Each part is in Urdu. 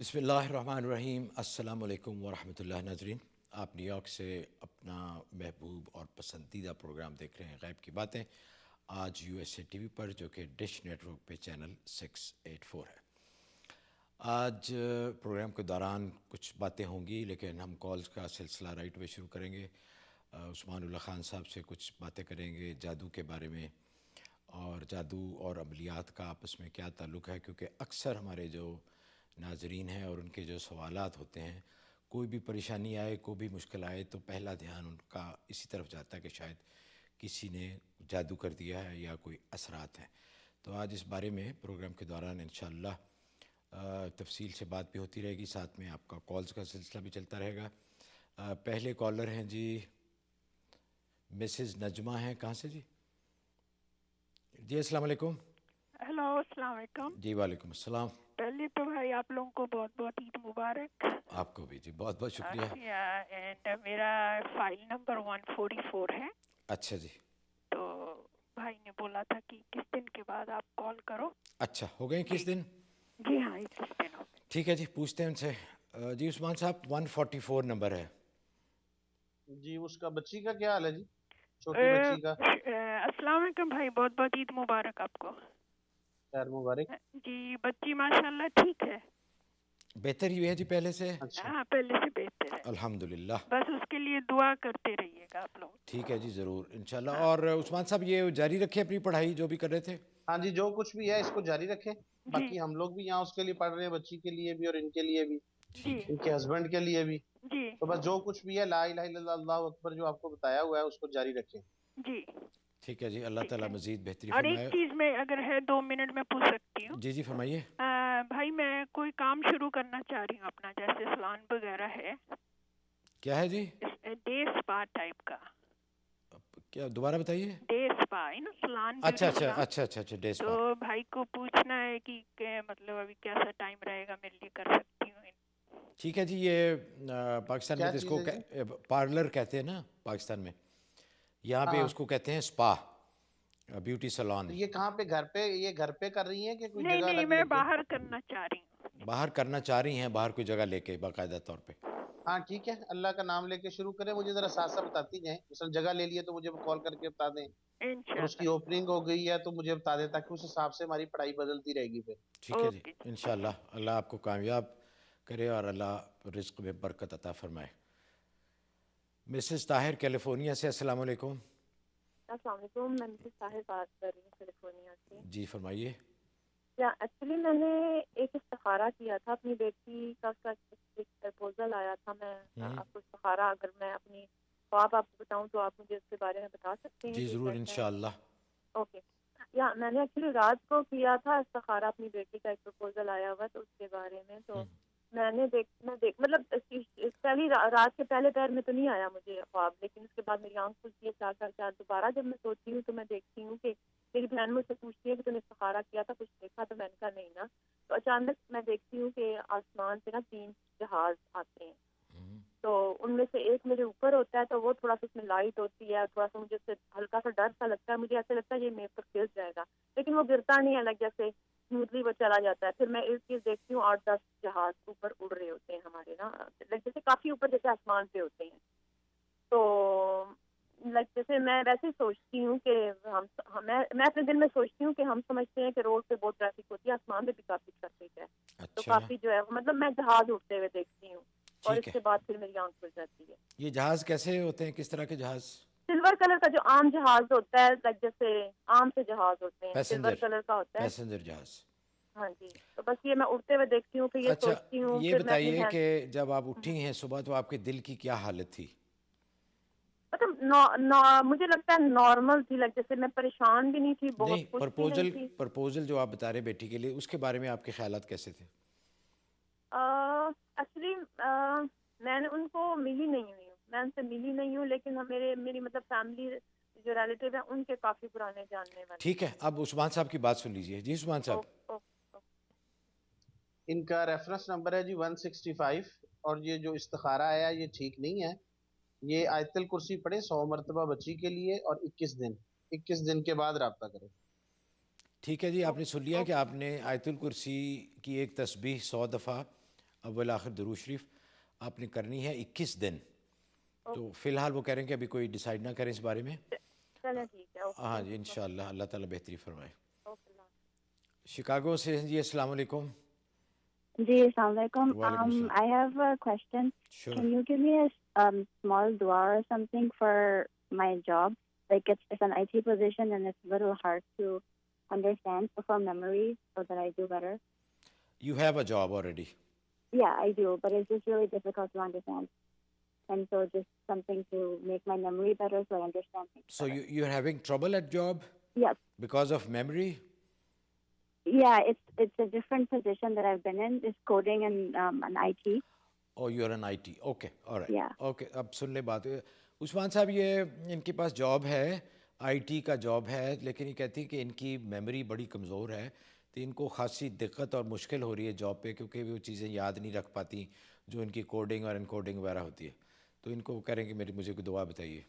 بسم اللہ الرحمن الرحیم۔ السلام علیکم ورحمۃ اللہ۔ ناظرین، آپ نیو یارک سے اپنا محبوب اور پسندیدہ پروگرام دیکھ رہے ہیں غیب کی باتیں، آج U S A T V پر، جو کہ ڈش نیٹ ورک پہ چینل 684 ہے۔ آج پروگرام کے دوران کچھ باتیں ہوں گی، لیکن ہم کالز کا سلسلہ رائٹ وے شروع کریں گے۔ عثمان اللہ خان صاحب سے کچھ باتیں کریں گے جادو کے بارے میں، اور جادو اور عملیات کا آپس میں کیا تعلق ہے، کیونکہ اکثر ہمارے جو ناظرین ہیں اور ان کے جو سوالات ہوتے ہیں، کوئی بھی پریشانی آئے، کوئی بھی مشکل آئے، تو پہلا دھیان ان کا اسی طرف جاتا ہے کہ شاید کسی نے جادو کر دیا ہے یا کوئی اثرات ہیں۔ تو آج اس بارے میں پروگرام کے دوران انشاءاللہ تفصیل سے بات بھی ہوتی رہے گی، ساتھ میں آپ کا کالز کا سلسلہ بھی چلتا رہے گا۔ پہلے کالر ہیں جی مسز نجمہ ہیں، کہاں سے جی؟ جی السلام علیکم۔ ہیلو، السلام علیکم۔ جی وعلیکم السلام۔ پہلے تو بھائی آپ لوگوں کو بہت بہت عید مبارک۔ آپ کو بھی جی، بہت بہت شکریہ۔ اینڈ میرا فائل نمبر 144 ہے۔ اچھا جی، تو بھائی نے بولا تھا کہ کس دن کے بعد آپ کال کرو۔ اچھا ہو گئے کس دن؟ جی ہاں، کس دن ہو گئے۔ ٹھیک ہے جی، پوچھتے ہیں ان سے۔ جی عثمان صاحب 144 نمبر ہے جی، اس کا بچی کا کیا حال ہے جی؟ چھوٹی بچی کا؟ السلام علیکم بھائی، بہت بہت عید مبارک آپ کو۔ خیر مبارک جی بچی ماشاء اللہ ٹھیک ہے، بہتر ہی ہے جی پہلے سے؟ اچھا، ہاں پہلے سے بہتر ہے، الحمدللہ۔ بس اس کے لیے دعا کرتے رہیے گا آپ لوگ۔ ٹھیک ہے جی، ضرور انشاءاللہ۔ اور عثمان صاحب یہ جاری رکھیں اپنی پڑھائی جو بھی کر رہے تھے؟ ہاں جی، جو کچھ بھی ہے اس کو جاری رکھیں۔ جی باقی ہم لوگ بھی یہاں اس کے لیے پڑھ رہے ہیں، بچی کے لیے بھی اور ان کے لیے بھی، جی ان کے ہسبینڈ کے لیے بھی۔ جی تو بس جو کچھ بھی ہے لا الہ الا اللہ اللہ اکبر جو آپ کو بتایا ہوا ہے اس کو جاری رکھیں۔ جی ٹھیک ہے جی، اللہ ٹھیک تعالیٰ ہے۔ مزید بہتری اور ایک فرمائے۔ چیز میں اگر ہے 2 منٹ میں پوچھ سکتی ہوں؟ جی جی فرمائیے۔ بھائی میں کوئی کام شروع کرنا چاہ رہی ہوں اپنا، جیسے سلان وغیرہ ہے، کیا ہے جی؟ ڈے اسپا ٹائپ کا۔ کیا دوبارہ بتائیے؟ ڈے اسپا سلان، اچھا بیوٹی اچھا سلان۔ اچھا اچھا اچھا، ڈے اسپا۔ تو بھائی کو پوچھنا ہے کہ مطلب ابھی کیسا ٹائم رہے گا میرے لیے، کر سکتی ہوں؟ ٹھیک ہے جی، یہ پاکستان میں کیا جس چیز کو ہے جی؟ پارلر کہتے ہیں نا پاکستان میں، یہاں پہ ہاں، اس کو کہتے ہیں اسپا، بیوٹی سیلون تو ہے۔ یہ کہاں پہ، یہ گھر پہ کر رہی ہیں کہ کوئی نہیں جگہ نہیں، الگ میں لے کے؟ باہر کرنا چاہ رہی ہوں۔ باہر کرنا چاہ رہی ہیں، باہر کوئی جگہ لے کے باقاعدہ طور پہ؟ ہاں ٹھیک ہے، اللہ کا نام لے کے شروع کریں، مجھے ذرا ساتھ ساتھ بتاتی جائیں۔ مثلا جگہ لے لیے تو مجھے کال کر کے بتا دیں، اور اس کی انشاءاللہ۔ اوپننگ ہو گئی ہے تو مجھے بتا دیں، تاکہ اس حساب سے ہماری پڑھائی بدلتی رہے گی پھر۔ ٹھیک ہے جی، اوکے جی۔ انشاءاللہ اللہ آپ کو کامیاب کرے اور اللہ رزق میں برکت عطا فرمائے۔ مسز طاہر کیلیفورنیا سے، السلام علیکم۔ السلام علیکم، میں مسز طاہر بات کر رہی ہوں کیلیفورنیا سے۔ جی فرمائیے۔ ایکچولی میں نے ایک استخارہ کیا تھا اپنی بیٹی کا، اس کا ایک پرپوزل آیا تھا۔ میں آپ کو استخارہ، اگر میں اپنی خواب آپ کو بتاؤں تو آپ مجھے اس کے بارے میں بتا سکتے ہیں جی کہ ضرور کیسا ہے؟ انشاءاللہ۔ اوکے، میں نے ایکچولی رات کو کیا تھا استخارہ، اپنی بیٹی کا ایک پرپوزل آیا ہوا تو اس کے بارے میں، تو میں نے مطلب پہلی رات کے پہلے پہر میں تو نہیں آیا مجھے خواب، لیکن اس کے بعد میری آنکھ کھلتی ہے 4 دوبارہ جب میں سوچتی ہوں تو میں دیکھتی ہوں کہ میری بہن مجھ سے پوچھتی ہے کہ تم نے استخارہ کیا تھا، کچھ دیکھا؟ تو میں نے کہا نہیں نا۔ تو اچانک میں دیکھتی ہوں کہ آسمان سے 3 جہاز آتے ہیں، تو ان میں سے ایک میرے اوپر ہوتا ہے، تو وہ تھوڑا سا اس میں لائٹ ہوتی ہے، تھوڑا سا مجھے اس سے ہلکا سا ڈر سا لگتا ہے، مجھے ایسا لگتا ہے یہ میرے پر گر جائے گا، لیکن وہ گرتا نہیں ہے، لگ جیسے اسموتھلی وہ چلا جاتا ہے۔ پھر میں ایک چیز دیکھتی ہوں 8-10 جہاز اوپر اڑ رہے ہوتے ہیں ہمارے نا، جیسے کافی اوپر، جیسے آسمان پہ ہوتے ہیں۔ تو جیسے میں ویسے ہی سوچتی ہوں کہ میں اپنے دل میں سوچتی ہوں کہ ہم سمجھتے ہیں کہ روڈ پہ بہت ٹریفک ہوتی ہے، آسمان پہ بھی کافی ٹریفک ہے، تو اچھا کافی جو ہے مطلب میں جہاز اڑتے ہوئے دیکھتی ہوں، اور ٹھیک اس ہے۔ کے بعد پھر میری آنکھ کھل جاتی ہے۔ یہ جہاز کیسے ہوتے ہیں، کس طرح کے جہاز؟ سلور کلر کا جو عام جہاز ہوتا ہے، جیسے عام سے جہاز ہوتے ہیں، سلور کلر کا ہوتا ہے۔ پیسنجر جہاز۔ ہاں جی، تو بس یہ میں اڑتے ہوئے دیکھتی ہوں، پھر یہ اچھا سوچتی ہوں، یہ پھر میں اپنی بتائیے بہن، کہ جب آپ اٹھی ہیں صبح تو آپ کے دل کی کیا حالت تھی؟ مطلب مجھے لگتا ہے نارمل تھی، جیسے میں پریشان بھی نہیں تھی، بہت نہیں، خوش بھی نہیں تھی۔ پرپوزل جو آپ بتا رہے بیٹی کے لیے، اس کے بارے میں آپ کے خیالات کیسے تھے؟ ایکچولی میں نے ان کو ملی نہیں ہوئی ہوں، میں ان سے ملی نہیں ہوں، لیکن میری مطلب فیملی جو ریلیٹیو ہیں ان کے کافی پرانے جاننے والے۔ ٹھیک ہے، اب عثمان صاحب کی بات سن لیجئے۔ جی عثمان صاحب۔ ان کا ریفرنس نمبر ہے جی 165، اور یہ جو استخارہ آیا یہ ٹھیک نہیں ہے۔ یہ آیت الکرسی پڑھیں 100 مرتبہ بچی کے لیے، اور 21 دن کے بعد رابطہ کریں۔ ٹھیک ہے جی، آپ نے سن لیا کہ آپ نے آیت الکرسی کی ایک تسبیح 100 دفعہ اول آخر درود شریف آپ نے کرنی ہے 21 دن. تو فی الحال وہ کہہ رہے ہیں کہ ابھی کوئی ڈیسائیڈ نہ کریں اس بارے میں. چلیں ٹھیک ہے. ہاں جی انشاءاللہ اللہ تعالیٰ بہتری فرمائے. شکاگو سے جی السلام علیکم. جی السلام علیکم. وعلیکم السلام. I have a question. Sure. Can you give me a small dua or something for my job? Like it's an IT position and it's a little hard to understand for memory so that I do better. You have a job already. Yeah, I do, but it's just really difficult to understand. And so just something to make my memory better so I understand things So better. you're having trouble at job Yes. because of memory? Yeah, it's a different position that I've been in. It's coding and an IT. Oh, you're an IT. Okay, all right. Yeah. Okay, اب سن لیں بات. عثمان صاحب یہ ان کے پاس جاب ہے, آئی ٹی کا جاب ہے, لیکن یہ کہتی ہے کہ ان کی میموری بڑی کمزور ہے, تو ان کو خاصی دقت اور مشکل ہو رہی ہے جاب پہ, کیونکہ وہ چیزیں یاد نہیں رکھ پاتی جو ان کی کوڈنگ اور انکوڈنگ وغیرہ ہوتی ہے. تو ان کو کہہ رہے ہیں کہ مجھے کوئی دعا بتائیے.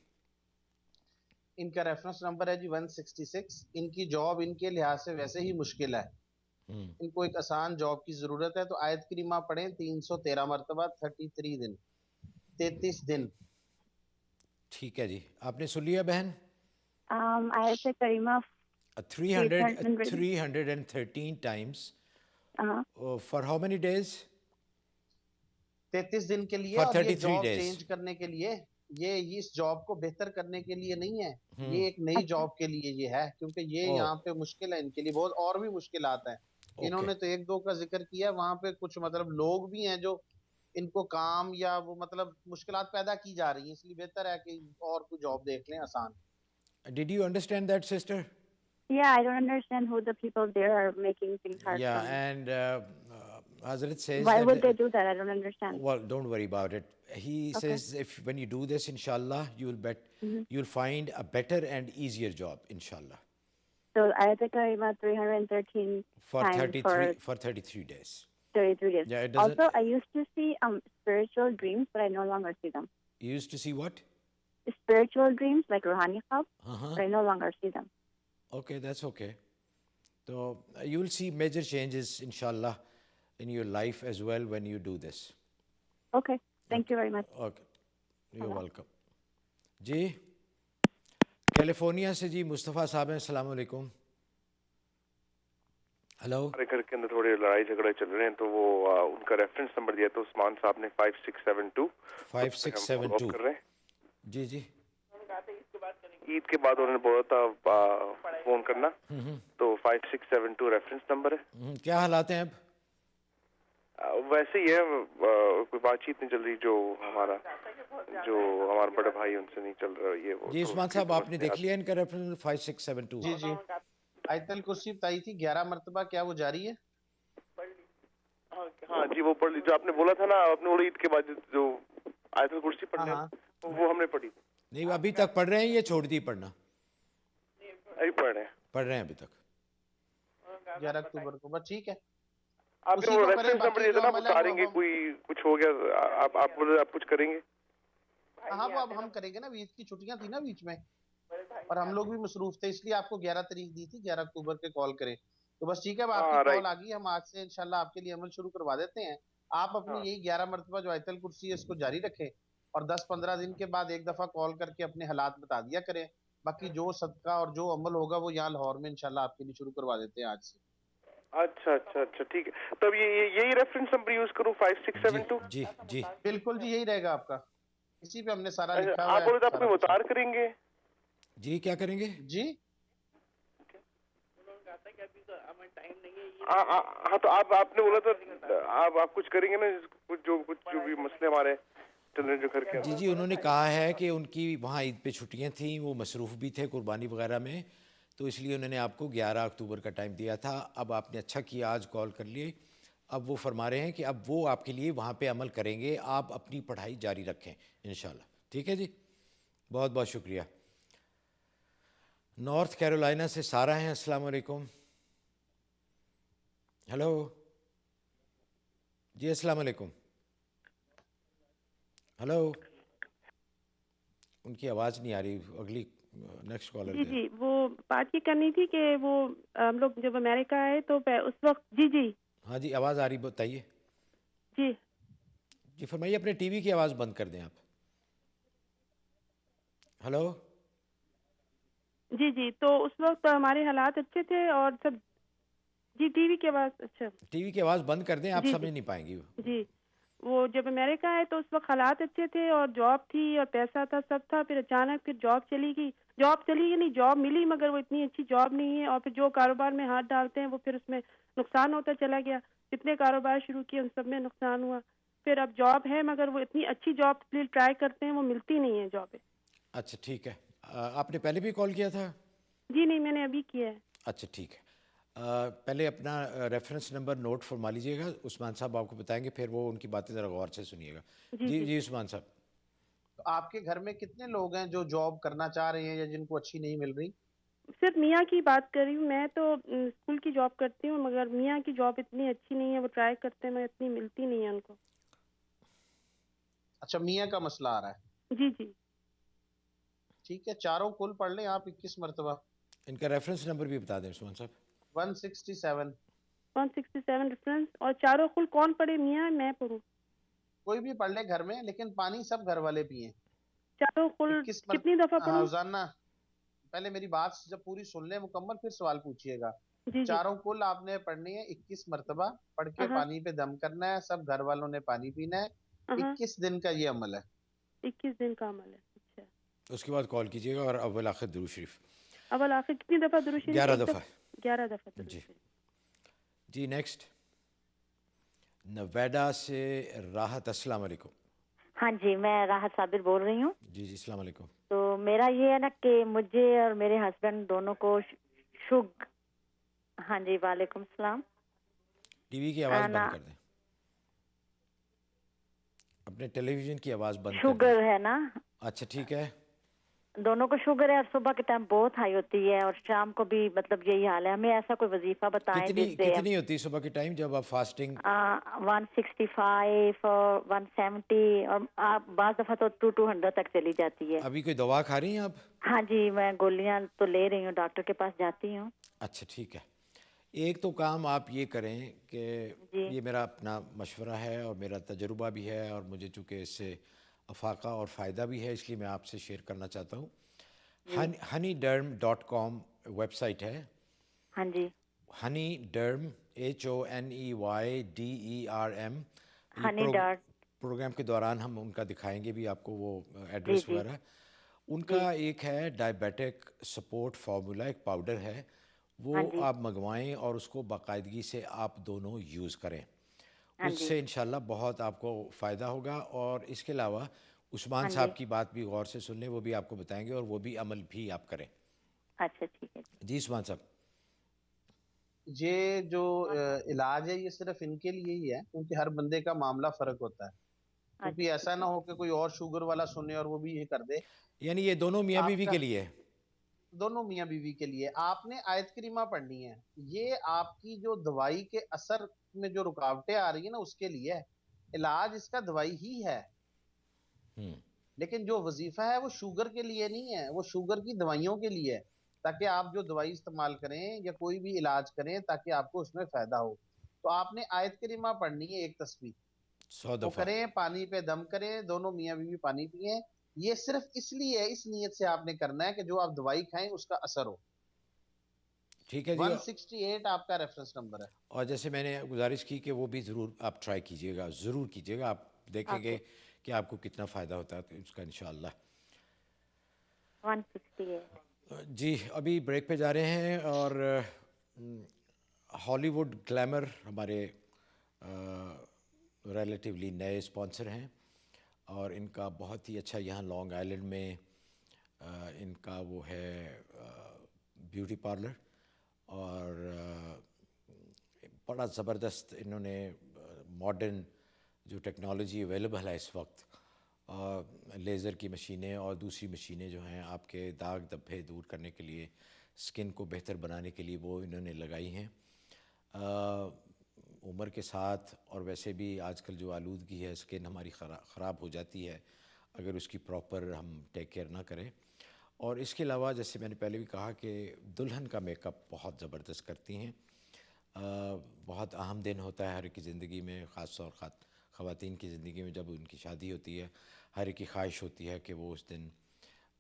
ان کا ریفرنس نمبر ہے جی 166. ان کی جاب ان کے لحاظ سے ویسے ہی مشکل ہے, ان کو ایک آسان جاب کی ضرورت ہے. تو آیت کریمہ پڑھیں 313 مرتبہ, 33 دن, 33 دن. ٹھیک ہے جی, آپ نے سن لیا بہن. آیت کریمہ 313 times. For how many days? 33 دن کے لیے. For اور یہ 33 جاب days. چینج کرنے کے لیے, یہ اس جاب کو بہتر کرنے کے لیے نہیں ہے, یہ ایک نئی جاب کے لیے یہ ہے, کیونکہ یہ یہاں پہ مشکل ہے ان کے لیے بہت, اور بھی مشکلات ہیں. انہوں نے تو ایک دو کا ذکر کیا, وہاں پہ کچھ مطلب لوگ بھی ہیں جو ان کو کام یا وہ مطلب مشکلات پیدا کی جا رہی ہیں, اس لیے بہتر ہے کہ اور کوئی جاب دیکھ لیں آسان. Did you understand that, sister? Yeah, I don't understand who the people there are making things hard Yeah, for me. and Hazrat says Why that would they do that? I don't understand. well, don't worry about it. He says if when you do this, inshallah, you'll find a better and easier job, inshallah. So Ayat Karima 313 For times 33 days. 33 days. Yeah, it doesn't. Also, I used to see spiritual dreams, but I no longer see them. You used to see what? Spiritual dreams, like Ruhani Khab, Uh-huh. but I no longer see them. Okay, that's okay. So you will see major changes, inshallah, in your life as well when you do this. Okay, thank you very much. Okay, you're welcome. جی کیلیفورنیا سے جی مصطفیٰ صاحب ہیں, السلام علیکم. ہلو. ہمارے گھر کے اندر تھوڑے لڑائی جھگڑے چل رہے ہیں, تو وہ ان کا ریفرنس نمبر دیا تو عثمان صاحب نے 5672. 5672 کر رہے ہیں. جی جی. عید کے بعد انہوں نے بولا تھا فون کرنا, تو 5672 ریفرنس نمبر ہے. کیا حالات ہیں اب؟ ویسے ہی ہے, کوئی بات چیت نہیں چل رہی, جو ہمارے بڑے بھائی ان سے نہیں چل رہا یہ. جی عثمان صاحب آپ نے دیکھ لیا ان کا ریفرنس 5672؟ جی جی, آیت الکرسی بتائی تھی 11 مرتبہ, کیا وہ جاری ہے؟ ہاں جی وہ پڑھ لی, جو آپ نے بولا تھا نا, آپ نے بولا عید کے بعد جو آیت الکرسی پڑھنے, وہ ہم نے پڑھی. نہیں ابھی تک پڑھ رہے ہیں, یہ چھوڑ دی پڑھنا؟ ابھی پڑھ رہے ہیں ابھی تک 11 اکتوبر کو. بس ٹھیک ہے, آپ نے ریفرنس نمبر دیا تھا نا, بتا دیں گے کوئی کچھ ہو گیا, آپ بولے آپ کچھ کریں گے. ہاں وہ اب ہم کریں گے نا, عید کی چھٹیاں تھی نا بیچ میں, اور ہم لوگ بھی مصروف تھے, اس لیے آپ کو 11 تاریخ دی تھی, 11 اکتوبر کے کال کریں. تو بس ٹھیک ہے, اب آپ کی کال آ گئی, ہم آج سے انشاءاللہ آپ کے لیے عمل شروع کروا دیتے ہیں. آپ اپنی یہی 11 مرتبہ جو آیت الکرسی ہے اس کو جاری رکھیں, اور 10-15 دن کے بعد ایک دفعہ کال کر کے اپنے حالات بتا دیا کریں. باقی جو صدقہ اور جو عمل ہوگا وہ یہاں لاہور میں انشاءاللہ آپ کے لیے شروع کروا دیتے ہیں آج سے. اچھا ٹھیک ہے, تب یہی ریفرنس نمبر یوز کروں 5672؟ جی جی بالکل جی, یہی رہے گا آپ کا, اسی پہ ہم نے سارا لکھا ہوا ہے. آپ بولے آپ کوئی وطار کریں گے؟ جی کیا کریں گے؟ جی ہاں, تو آپ نے بولا تو آپ کچھ کریں گے نا, جو بھی مسئلے ہمارے جو گھر کے. جی انہوں نے کہا ہے کہ ان کی وہاں عید پہ چھٹیاں تھیں, وہ مصروف بھی تھے قربانی وغیرہ میں, تو اس لیے انہوں نے آپ کو 11 اکتوبر کا ٹائم دیا تھا. اب آپ نے اچھا کیا آج کال کر لیے. اب وہ فرما رہے ہیں کہ اب وہ آپ کے لیے وہاں پہ عمل کریں گے, آپ اپنی پڑھائی جاری رکھیں انشاءاللہ. ٹھیک ہے جی, بہت بہت شکریہ. نارتھ کیرولائنا سے سارہ ہیں, السلام علیکم. ہلو جی السلام علیکم. ہلو, ان کی آواز نہیں آ رہی, اگلی نیکسٹ کالر. جی وہ بات یہ کرنی تھی کہ وہ ہم لوگ جب امریکہ آئے تو اس وقت. جی ہاں جی آواز آ رہی, بتائیے. جی جی فرمائیے. اپنے ٹی وی کی آواز بند کر دیں آپ. ہلو. جی جی. تو اس وقت ہمارے حالات اچھے تھے اور سب. جی ٹی وی کی آواز. اچھا ٹی وی کی آواز بند کر دیں, آپ جی سمجھ نہیں پائیں گی. جی. وہ جب امریکہ آئے تو اس وقت حالات اچھے تھے اور جاب تھی اور پیسہ تھا, سب تھا. پھر اچانک پھر جاب چلی گئی نہیں, جاب ملی مگر وہ اتنی اچھی جاب نہیں ہے. اور پھر جو کاروبار میں ہاتھ ڈالتے ہیں وہ پھر اس میں نقصان ہوتا چلا گیا. جتنے کاروبار شروع کیے ان سب میں نقصان ہوا. پھر اب جاب ہے مگر وہ اتنی اچھی جاب کے لیے ٹرائی کرتے ہیں, وہ ملتی نہیں ہے جاب. اچھا ٹھیک ہے. آپ نے پہلے بھی کال کیا تھا؟ جی نہیں, میں نے ابھی کیا ہے. اچھا ٹھیک ہے. پہلے اپنا ریفرنس نمبر نوٹ فرما لیجیے گا. عثمان صاحب آپ کو بتائیں گے, پھر وہ ان کی باتیں ذرا غور سے سنیے گا. جی عثمان صاحب. آپ کے گھر میں کتنے لوگ ہیں جو جاب کرنا چاہ رہے ہیں یا جن کو اچھی نہیں مل رہی؟ صرف میاں کی بات کر رہی ہوں. میں تو اسکول کی جاب کرتی ہوں مگر میاں کی جاب اتنی اچھی نہیں ہے. وہ ٹرائی کرتے ہیں مگر اتنی ملتی نہیں ہے ان کو. اچھا میاں کا مسئلہ آ رہا ہے. جی جی ٹھیک ہے, چاروں کل پڑھ لیں آپ 21 مرتبہ. ان کا ریفرنس نمبر بھی بتا دیں عثمان صاحب. 167. 167 ریفرنس. اور چاروں کل کون پڑھے, میاں میں پڑھوں؟ کوئی بھی پڑھ لے گھر میں, لیکن پانی سب گھر والے پیئیں. چاروں کل کتنی دفعہ پڑھوں؟ روزانہ. پہلے میری بات جب پوری سن لیں مکمل پھر سوال پوچھئے گا. جی جی. چاروں کل آپ نے پڑھنی ہے 21 مرتبہ. پڑھ کے پانی پہ دم کرنا ہے. سب گھر والوں نے پانی پینا ہے. 21 دن کا یہ عمل ہے. 21 دن کا عمل ہے. اچھا. اس کے بعد کال کیجیے گا. اور اول آخر درود شریف. اول آخر کتنی دفعہ درود شریف؟ 11 دفعہ. 11 دفعہ درود جی شریف. جی نیکسٹ. نویڈا سے راحت. السلام علیکم. ہاں جی, میں راحت صابر بول رہی ہوں. جی جی السلام علیکم. تو میرا یہ ہے نا کہ مجھے اور میرے ہسبینڈ دونوں کو ہاں جی وعلیکم السلام. ٹی وی کی آواز بند کر دیں. اپنے ٹیلی ویژن کی آواز بند کر دیں. شوگر ہے نا. اچھا ٹھیک ہے. دونوں کو شوگر ہے اور صبح کے ٹائم بہت ہائی ہوتی ہے اور شام کو بھی مطلب یہی حال ہے. ہمیں ایسا کوئی وظیفہ بتائیں جس سے. کتنی ہوتی ہے صبح کے ٹائم جب آپ فاسٹنگ؟ 165 اور 170 اور آپ بعض دفعہ تو 200 تک چلی جاتی ہے. ابھی کوئی دوا کھا رہی ہیں آپ؟ ہاں جی, میں گولیاں تو لے رہی ہوں, ڈاکٹر کے پاس جاتی ہوں. اچھا ٹھیک ہے. ایک تو کام آپ یہ کریں کہ یہ میرا اپنا مشورہ ہے اور میرا تجربہ بھی ہے, اور مجھے چونکہ اس سے افاقہ اور فائدہ بھی ہے, اس لیے میں آپ سے شیئر کرنا چاہتا ہوں. honeyderm.com ویب سائٹ ہے. ہاں جی. honeyderm HONEYDERM. پروگرام کے دوران ہم ان کا دکھائیں گے بھی آپ کو وہ ایڈریس وغیرہ. ان کا ایک ہے ڈائبیٹک سپورٹ فارمولا, ایک پاؤڈر ہے, وہ آپ منگوائیں اور اس کو باقاعدگی سے آپ دونوں یوز کریں. اس سے انشاءاللہ بہت آپ کو فائدہ ہوگا. اور اس کے علاوہ عثمان صاحب کی بات بھی غور سے سن لیں, وہ بھی آپ کو بتائیں گے اور وہ بھی عمل بھی آپ کریں. اچھا ٹھیک ہے. جی عثمان صاحب. یہ جو علاج ہے یہ صرف ان کے لیے ہی ہے, کیونکہ ہر بندے کا معاملہ فرق ہوتا ہے. کیونکہ ایسا نہ ہو کہ کوئی اور شوگر والا سنے اور وہ بھی یہ کر دے. یعنی یہ دونوں میاں بیوی کے لیے ہے؟ دونوں میاں بیوی کے لیے. آپ نے آیت کریمہ پڑھنی ہے. یہ آپ کی جو دوائی کے اثر میں جو رکاوٹیں آ رہی ہیں نا اس کے لیے ہے. علاج اس کا دوائی ہی ہے, لیکن جو وظیفہ ہے وہ شوگر کے لیے نہیں ہے, وہ شوگر کی دوائیوں کے لیے ہے, تاکہ آپ جو دوائی استعمال کریں یا کوئی بھی علاج کریں تاکہ آپ کو اس میں فائدہ ہو. تو آپ نے آیت کریمہ پڑھنی ہے 1 تسبیح. 100 دفعہ وہ کریں, پانی پہ دم کریں, دونوں میاں بیوی پانی پئیں. یہ صرف اس لیے, اس نیت سے آپ نے کرنا ہے کہ جو آپ دوائی کھائیں اس کا اثر ہو. ٹھیک ہے جی. 168 آپ کا ریفرنس نمبر ہے. اور جیسے میں نے گزارش کی کہ وہ بھی ضرور آپ ٹرائی کیجئے گا, ضرور کیجئے گا. آپ دیکھیں گے کہ آپ کو کتنا فائدہ ہوتا ہے اس کا انشاءاللہ. 168. جی ابھی بریک پہ جا رہے ہیں. اور ہالی ووڈ گلیمر ہمارے ریلیٹیولی نئے اسپانسر ہیں, اور ان کا بہت ہی اچھا یہاں لانگ آئیلینڈ میں ان کا وہ ہے بیوٹی پارلر, اور بڑا زبردست انہوں نے ماڈرن جو ٹیکنالوجی اویلیبل ہے اس وقت, لیزر کی مشینیں اور دوسری مشینیں جو ہیں آپ کے داغ دھبے دور کرنے کے لیے, سکن کو بہتر بنانے کے لیے وہ انہوں نے لگائی ہیں. عمر کے ساتھ اور ویسے بھی آج کل جو آلودگی ہے, سکن ہماری خراب ہو جاتی ہے اگر اس کی پراپر ہم ٹیک کیئر نہ کریں. اور اس کے علاوہ جیسے میں نے پہلے بھی کہا کہ دلہن کا میک اپ بہت زبردست کرتی ہیں. بہت اہم دن ہوتا ہے ہر ایک کی زندگی میں, خواتین کی زندگی میں جب ان کی شادی ہوتی ہے ہر ایک کی خواہش ہوتی ہے کہ وہ اس دن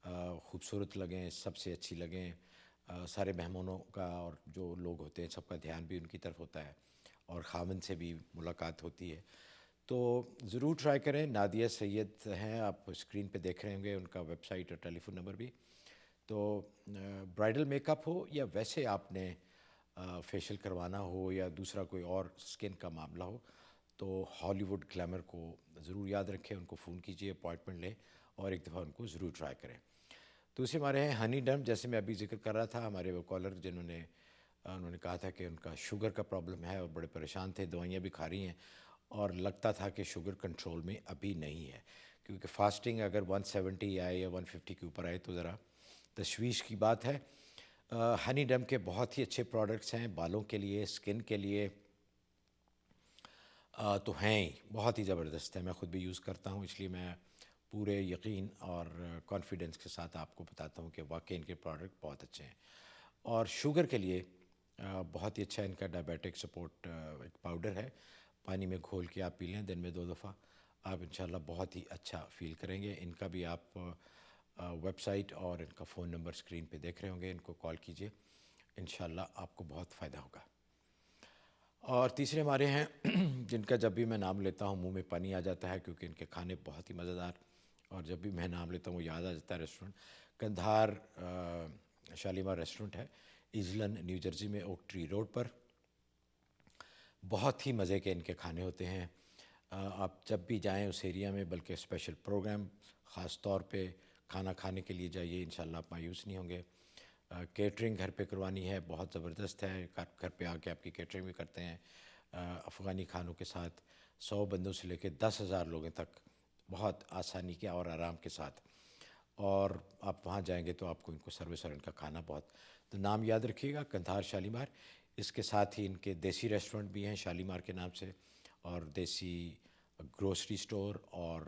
خوبصورت لگیں، سب سے اچھی لگیں، سارے مہمانوں کا اور جو لوگ ہوتے ہیں سب کا دھیان بھی ان کی طرف ہوتا ہے اور خاوند سے بھی ملاقات ہوتی ہے. تو ضرور ٹرائی کریں. نادیہ سید ہیں، آپ اسکرین پہ دیکھ رہے ہوں گے ان کا ویب سائٹ اور ٹیلی فون نمبر بھی. تو برائڈل میک اپ ہو یا ویسے آپ نے فیشیل کروانا ہو یا دوسرا کوئی اور سکن کا معاملہ ہو تو ہالی ووڈ گلیمر کو ضرور یاد رکھیں، ان کو فون کیجئے، اپوائنٹمنٹ لیں اور ایک دفعہ ان کو ضرور ٹرائی کریں. دوسرے ہمارے ہیں ہنی ڈم، جیسے میں ابھی ذکر کر رہا تھا، ہمارے وہ کالر انہوں نے کہا تھا کہ ان کا شوگر کا پرابلم ہے اور بڑے پریشان تھے، دوائیاں بھی کھا رہی ہیں اور لگتا تھا کہ شوگر کنٹرول میں ابھی نہیں ہے، کیونکہ فاسٹنگ اگر 170 آئے یا 150 کے اوپر آئے تو ذرا تشویش کی بات ہے. ہنی ڈم کے بہت ہی اچھے پروڈکٹس ہیں بالوں کے لیے، سکن کے لیے تو ہیں ہی، بہت ہی زبردست ہے. میں خود بھی یوز کرتا ہوں، اس لیے میں پورے یقین اور کانفیڈنس کے ساتھ آپ کو بتاتا ہوں کہ واقعی ان کے پروڈکٹ بہت اچھے ہیں. اور شوگر کے لیے بہت ہی اچھا ان کا ڈائبیٹک سپورٹ ایک پاؤڈر ہے، پانی میں گھول کے آپ پی لیں دن میں 2 دفعہ، آپ انشاءاللہ بہت ہی اچھا فیل کریں گے. ان کا بھی آپ ویب سائٹ اور ان کا فون نمبر اسکرین پہ دیکھ رہے ہوں گے، ان کو کال کیجئے، انشاءاللہ آپ کو بہت فائدہ ہوگا. اور تیسرے ہمارے ہیں جن کا جب بھی میں نام لیتا ہوں منہ میں پانی آ جاتا ہے، کیونکہ ان کے کھانے بہت ہی مزیدار، اور جب بھی میں نام لیتا ہوں وہ یاد آ جاتا ہے ریسٹورنٹ کندھار شالیمار ریسٹورنٹ ہے، ایزلن نیو جرسی میں، اوک ٹری روڈ پر. بہت ہی مزے کے ان کے کھانے ہوتے ہیں. آپ جب بھی جائیں اس ایریا میں، بلکہ اسپیشل پروگرام خاص طور پہ کھانا کھانے کے لیے جائیے، انشاءاللہ آپ مایوس نہیں ہوں گے. کیٹرنگ گھر پہ کروانی ہے، بہت زبردست ہے، گھر پہ آ کے آپ کی کیٹرنگ بھی کرتے ہیں افغانی کھانوں کے ساتھ، 100 بندوں سے لے کے 10,000 لوگوں تک بہت آسانی کے اور آرام کے ساتھ. اور آپ وہاں جائیں گے تو آپ کو ان کو سروس اور ان کا کھانا بہت، تو نام یاد رکھیے گا کندھار شالیمار. اس کے ساتھ ہی ان کے دیسی ریسٹورنٹ بھی ہیں شالیمار کے نام سے، اور دیسی گروسری سٹور اور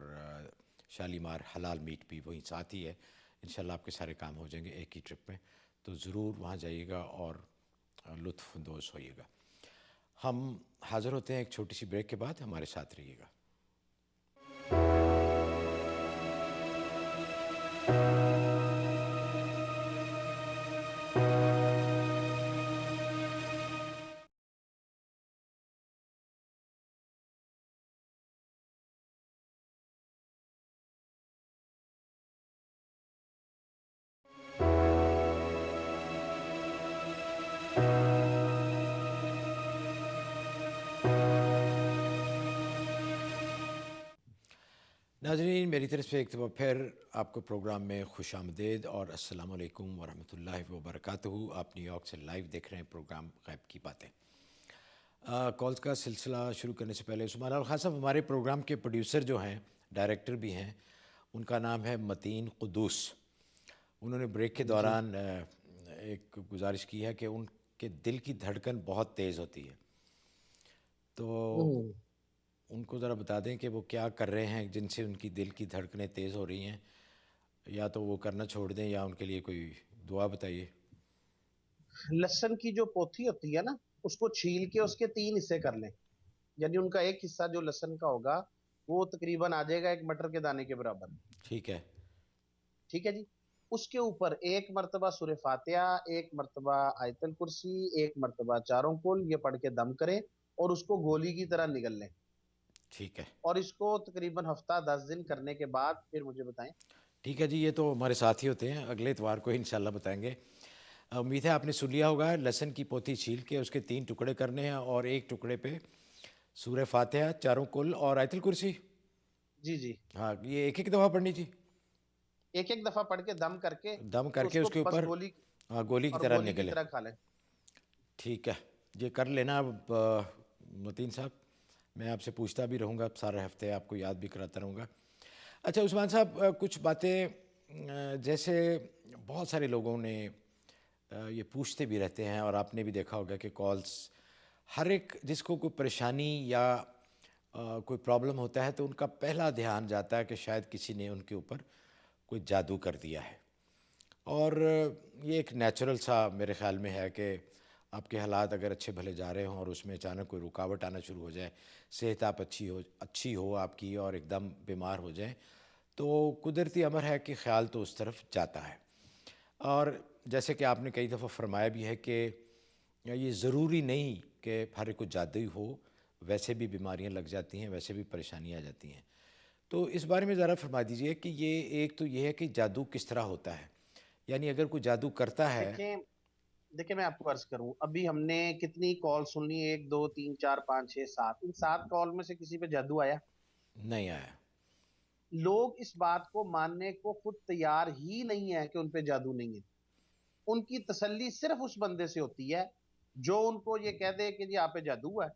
شالیمار حلال میٹ بھی وہیں ساتھ ہی ہے. انشاءاللہ آپ کے سارے کام ہو جائیں گے ایک ہی ٹرپ میں، تو ضرور وہاں جائیے گا اور لطف اندوز ہوئیے گا. ہم حاضر ہوتے ہیں ایک چھوٹی سی بریک کے بعد، ہمارے ساتھ رہیے گا. ناظرین، میری طرف سے ایک دفعہ پھر آپ کو پروگرام میں خوش آمدید اور السلام علیکم ورحمۃ اللہ وبرکاتہ. آپ نیو یارک سے لائیو دیکھ رہے ہیں پروگرام غیب کی باتیں. کالز کا سلسلہ شروع کرنے سے پہلے عثمان الخان صاحب، ہمارے پروگرام کے پروڈیوسر جو ہیں، ڈائریکٹر بھی ہیں، ان کا نام ہے متین قدوس. انہوں نے بریک کے دوران ایک گزارش کی ہے کہ ان کے دل کی دھڑکن بہت تیز ہوتی ہے، تو ان کو ذرا بتا دیں کہ وہ کیا کر رہے ہیں جن سے ان کی دل کی دھڑکنیں تیز ہو رہی ہیں، یا تو وہ کرنا چھوڑ دیں یا ان کے لیے کوئی دعا بتائیے. لہسن کی جو پوتھی ہوتی ہے نا، اس کو چھیل کے اس کے 3 حصے کر لیں، یعنی ان کا ایک حصہ جو لہسن کا ہوگا وہ تقریباً آ جائے گا 1 مٹر کے دانے کے برابر. ٹھیک ہے، ٹھیک ہے جی. اس کے اوپر 1 مرتبہ سورہ فاتحہ، 1 مرتبہ آیت الکرسی، 1 مرتبہ چاروں کل یہ پڑھ کے دم کریں اور اس کو گولی کی طرح نگل لیں. ٹھیک ہے، اور اس کو تقریباً ہفتہ 10 دن کرنے کے بعد پھر مجھے بتائیں. ٹھیک ہے جی. یہ تو ہمارے ساتھ ہی ہوتے ہیں، اگلے اتوار کو انشاءاللہ بتائیں گے. امید ہے آپ نے سن لیا ہوگا. لہسن کی پوتھی چھیل کے اس کے 3 ٹکڑے کرنے ہیں اور 1 ٹکڑے پہ سورہ فاتحہ، چاروں کل اور آیت الکرسی. جی جی، ہاں، یہ ایک دفعہ پڑھنی تھی، ایک دفعہ پڑھ کے دم کر کے دم کر کے اس کے بس اوپر گولی کی اور طرح گولی کی نگلے. طرح کھا لیں. ٹھیک ہے، یہ کر لینا. اب متین صاحب، میں آپ سے پوچھتا بھی رہوں گا سارے ہفتے، آپ کو یاد بھی کراتا رہوں گا. اچھا عثمان صاحب، کچھ باتیں جیسے بہت سارے لوگوں نے یہ پوچھتے بھی رہتے ہیں، اور آپ نے بھی دیکھا ہوگا کہ کالز ہر ایک جس کو کوئی پریشانی یا کوئی پرابلم ہوتا ہے تو ان کا پہلا دھیان جاتا ہے کہ شاید کسی نے ان کے اوپر کوئی جادو کر دیا ہے. اور یہ ایک نیچرل سا میرے خیال میں ہے کہ آپ کے حالات اگر اچھے بھلے جا رہے ہوں اور اس میں اچانک کوئی رکاوٹ آنا شروع ہو جائے، صحت آپ اچھی ہو آپ کی اور ایک دم بیمار ہو جائیں، تو قدرتی امر ہے کہ خیال تو اس طرف جاتا ہے. اور جیسے کہ آپ نے کئی دفعہ فرمایا بھی ہے کہ یہ ضروری نہیں کہ ہر ایک کو جادوئی ہو، ویسے بھی بیماریاں لگ جاتی ہیں، ویسے بھی پریشانیاں آ جاتی ہیں. تو اس بارے میں ذرا فرما دیجئے کہ یہ ایک تو یہ ہے کہ جادو کس طرح ہوتا ہے، یعنی اگر کوئی جادو کرتا ہے. دیکھیں میں آپ کو عرض کروں، ابھی ہم نے کتنی کال سن لی، 1 2 3 4 5 6 7، ان 7 کال میں سے کسی پہ جادو آیا؟ نہیں آیا. لوگ اس بات کو ماننے کو خود تیار ہی نہیں ہے کہ ان پہ جادو نہیں ہے. ان کی تسلی صرف اس بندے سے ہوتی ہے جو ان کو یہ کہہ دے کہ جی آپ پہ جادو ہے،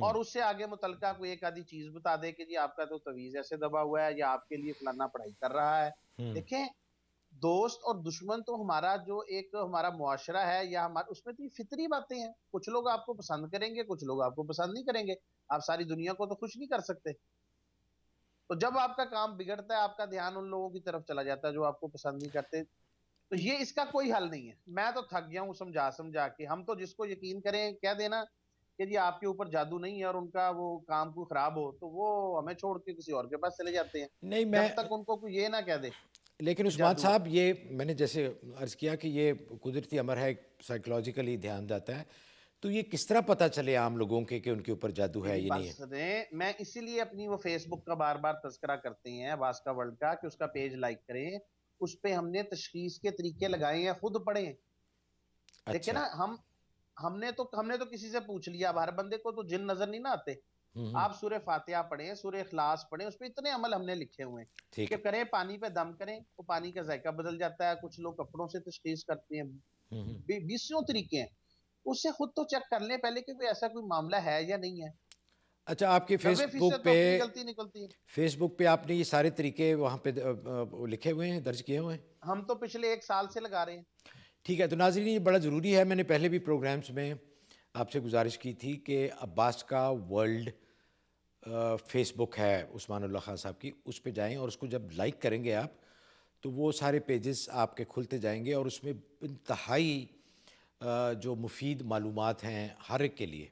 اور اس سے آگے متعلقہ کوئی ایک آدھی چیز بتا دے کہ جی آپ کا تو تعویذ ایسے دبا ہوا ہے یا آپ کے لیے فلانا پڑھائی کر رہا ہے. دیکھیں دوست اور دشمن تو ہمارا جو ایک ہمارا معاشرہ ہے یا ہمارا، اس میں تو یہ فطری باتیں ہیں. کچھ لوگ آپ کو پسند کریں گے، کچھ لوگ آپ کو پسند نہیں کریں گے. آپ ساری دنیا کو تو خوش نہیں کر سکتے. تو جب آپ کا کام بگڑتا ہے، آپ کا دھیان ان لوگوں کی طرف چلا جاتا ہے جو آپ کو پسند نہیں کرتے. تو یہ اس کا کوئی حل نہیں ہے. میں تو تھک گیا ہوں سمجھا کے. ہم تو جس کو یقین کریں کہہ دینا کہ جی آپ کے اوپر جادو نہیں ہے اور ان کا وہ کام کو خراب ہو، تو وہ ہمیں چھوڑ کے کسی اور کے پاس چلے جاتے ہیں نہیں، جب تک ان کو کوئی یہ نہ کہہ دے. لیکن عثمان صاحب یہ میں نے جیسے عرض کیا کہ یہ قدرتی امر ہے، سائیکلوجیکلی دھیان جاتا ہے، تو یہ کس طرح پتہ چلے عام لوگوں کے کہ ان کے اوپر جادو ہے یا نہیں ہے؟ میں اسی لیے اپنی وہ فیس بک کا بار بار تذکرہ کرتے ہیں واسکا ورلڈ کا کہ اس کا پیج لائک کریں. اس پہ ہم نے تشخیص کے طریقے لگائے ہیں، خود پڑھیں. دیکھیں نا ہم نے تو کسی سے پوچھ لیا. اب ہر بندے کو تو جن نظر نہیں نہ آتے. آپ سورہ فاتحہ پڑھیں، سورہ اخلاص پڑھیں، اس پہ اتنے عمل ہم نے لکھے ہوئے ہیں کہ کریں. پانی پہ دم کریں، وہ پانی کا ذائقہ بدل جاتا ہے. کچھ لوگ کپڑوں سے تشخیص کرتے ہیں. 20 طریقے ہیں. اس سے خود تو چیک کر لیں پہلے کہ کوئی ایسا کوئی معاملہ ہے یا نہیں ہے. اچھا، آپ کے فیس 90% بک تو اپنی غلطی نکلتی ہے. فیس بک پہ آپ نے یہ سارے طریقے وہاں پہ لکھے ہوئے ہیں، درج کیے ہوئے ہیں؟ ہم تو پچھلے 1 سال سے لگا رہے ہیں. ٹھیک ہے. تو ناظرین یہ بڑا ضروری ہے. میں نے پہلے بھی پروگرامز میں آپ سے گزارش کی تھی کہ عباس کا ورلڈ فیس بک ہے عثمان اللہ خان صاحب کی، اس پہ جائیں اور اس کو جب لائک کریں گے آپ تو وہ سارے پیجز آپ کے کھلتے جائیں گے، اور اس میں انتہائی جو مفید معلومات ہیں ہر ایک کے لیے.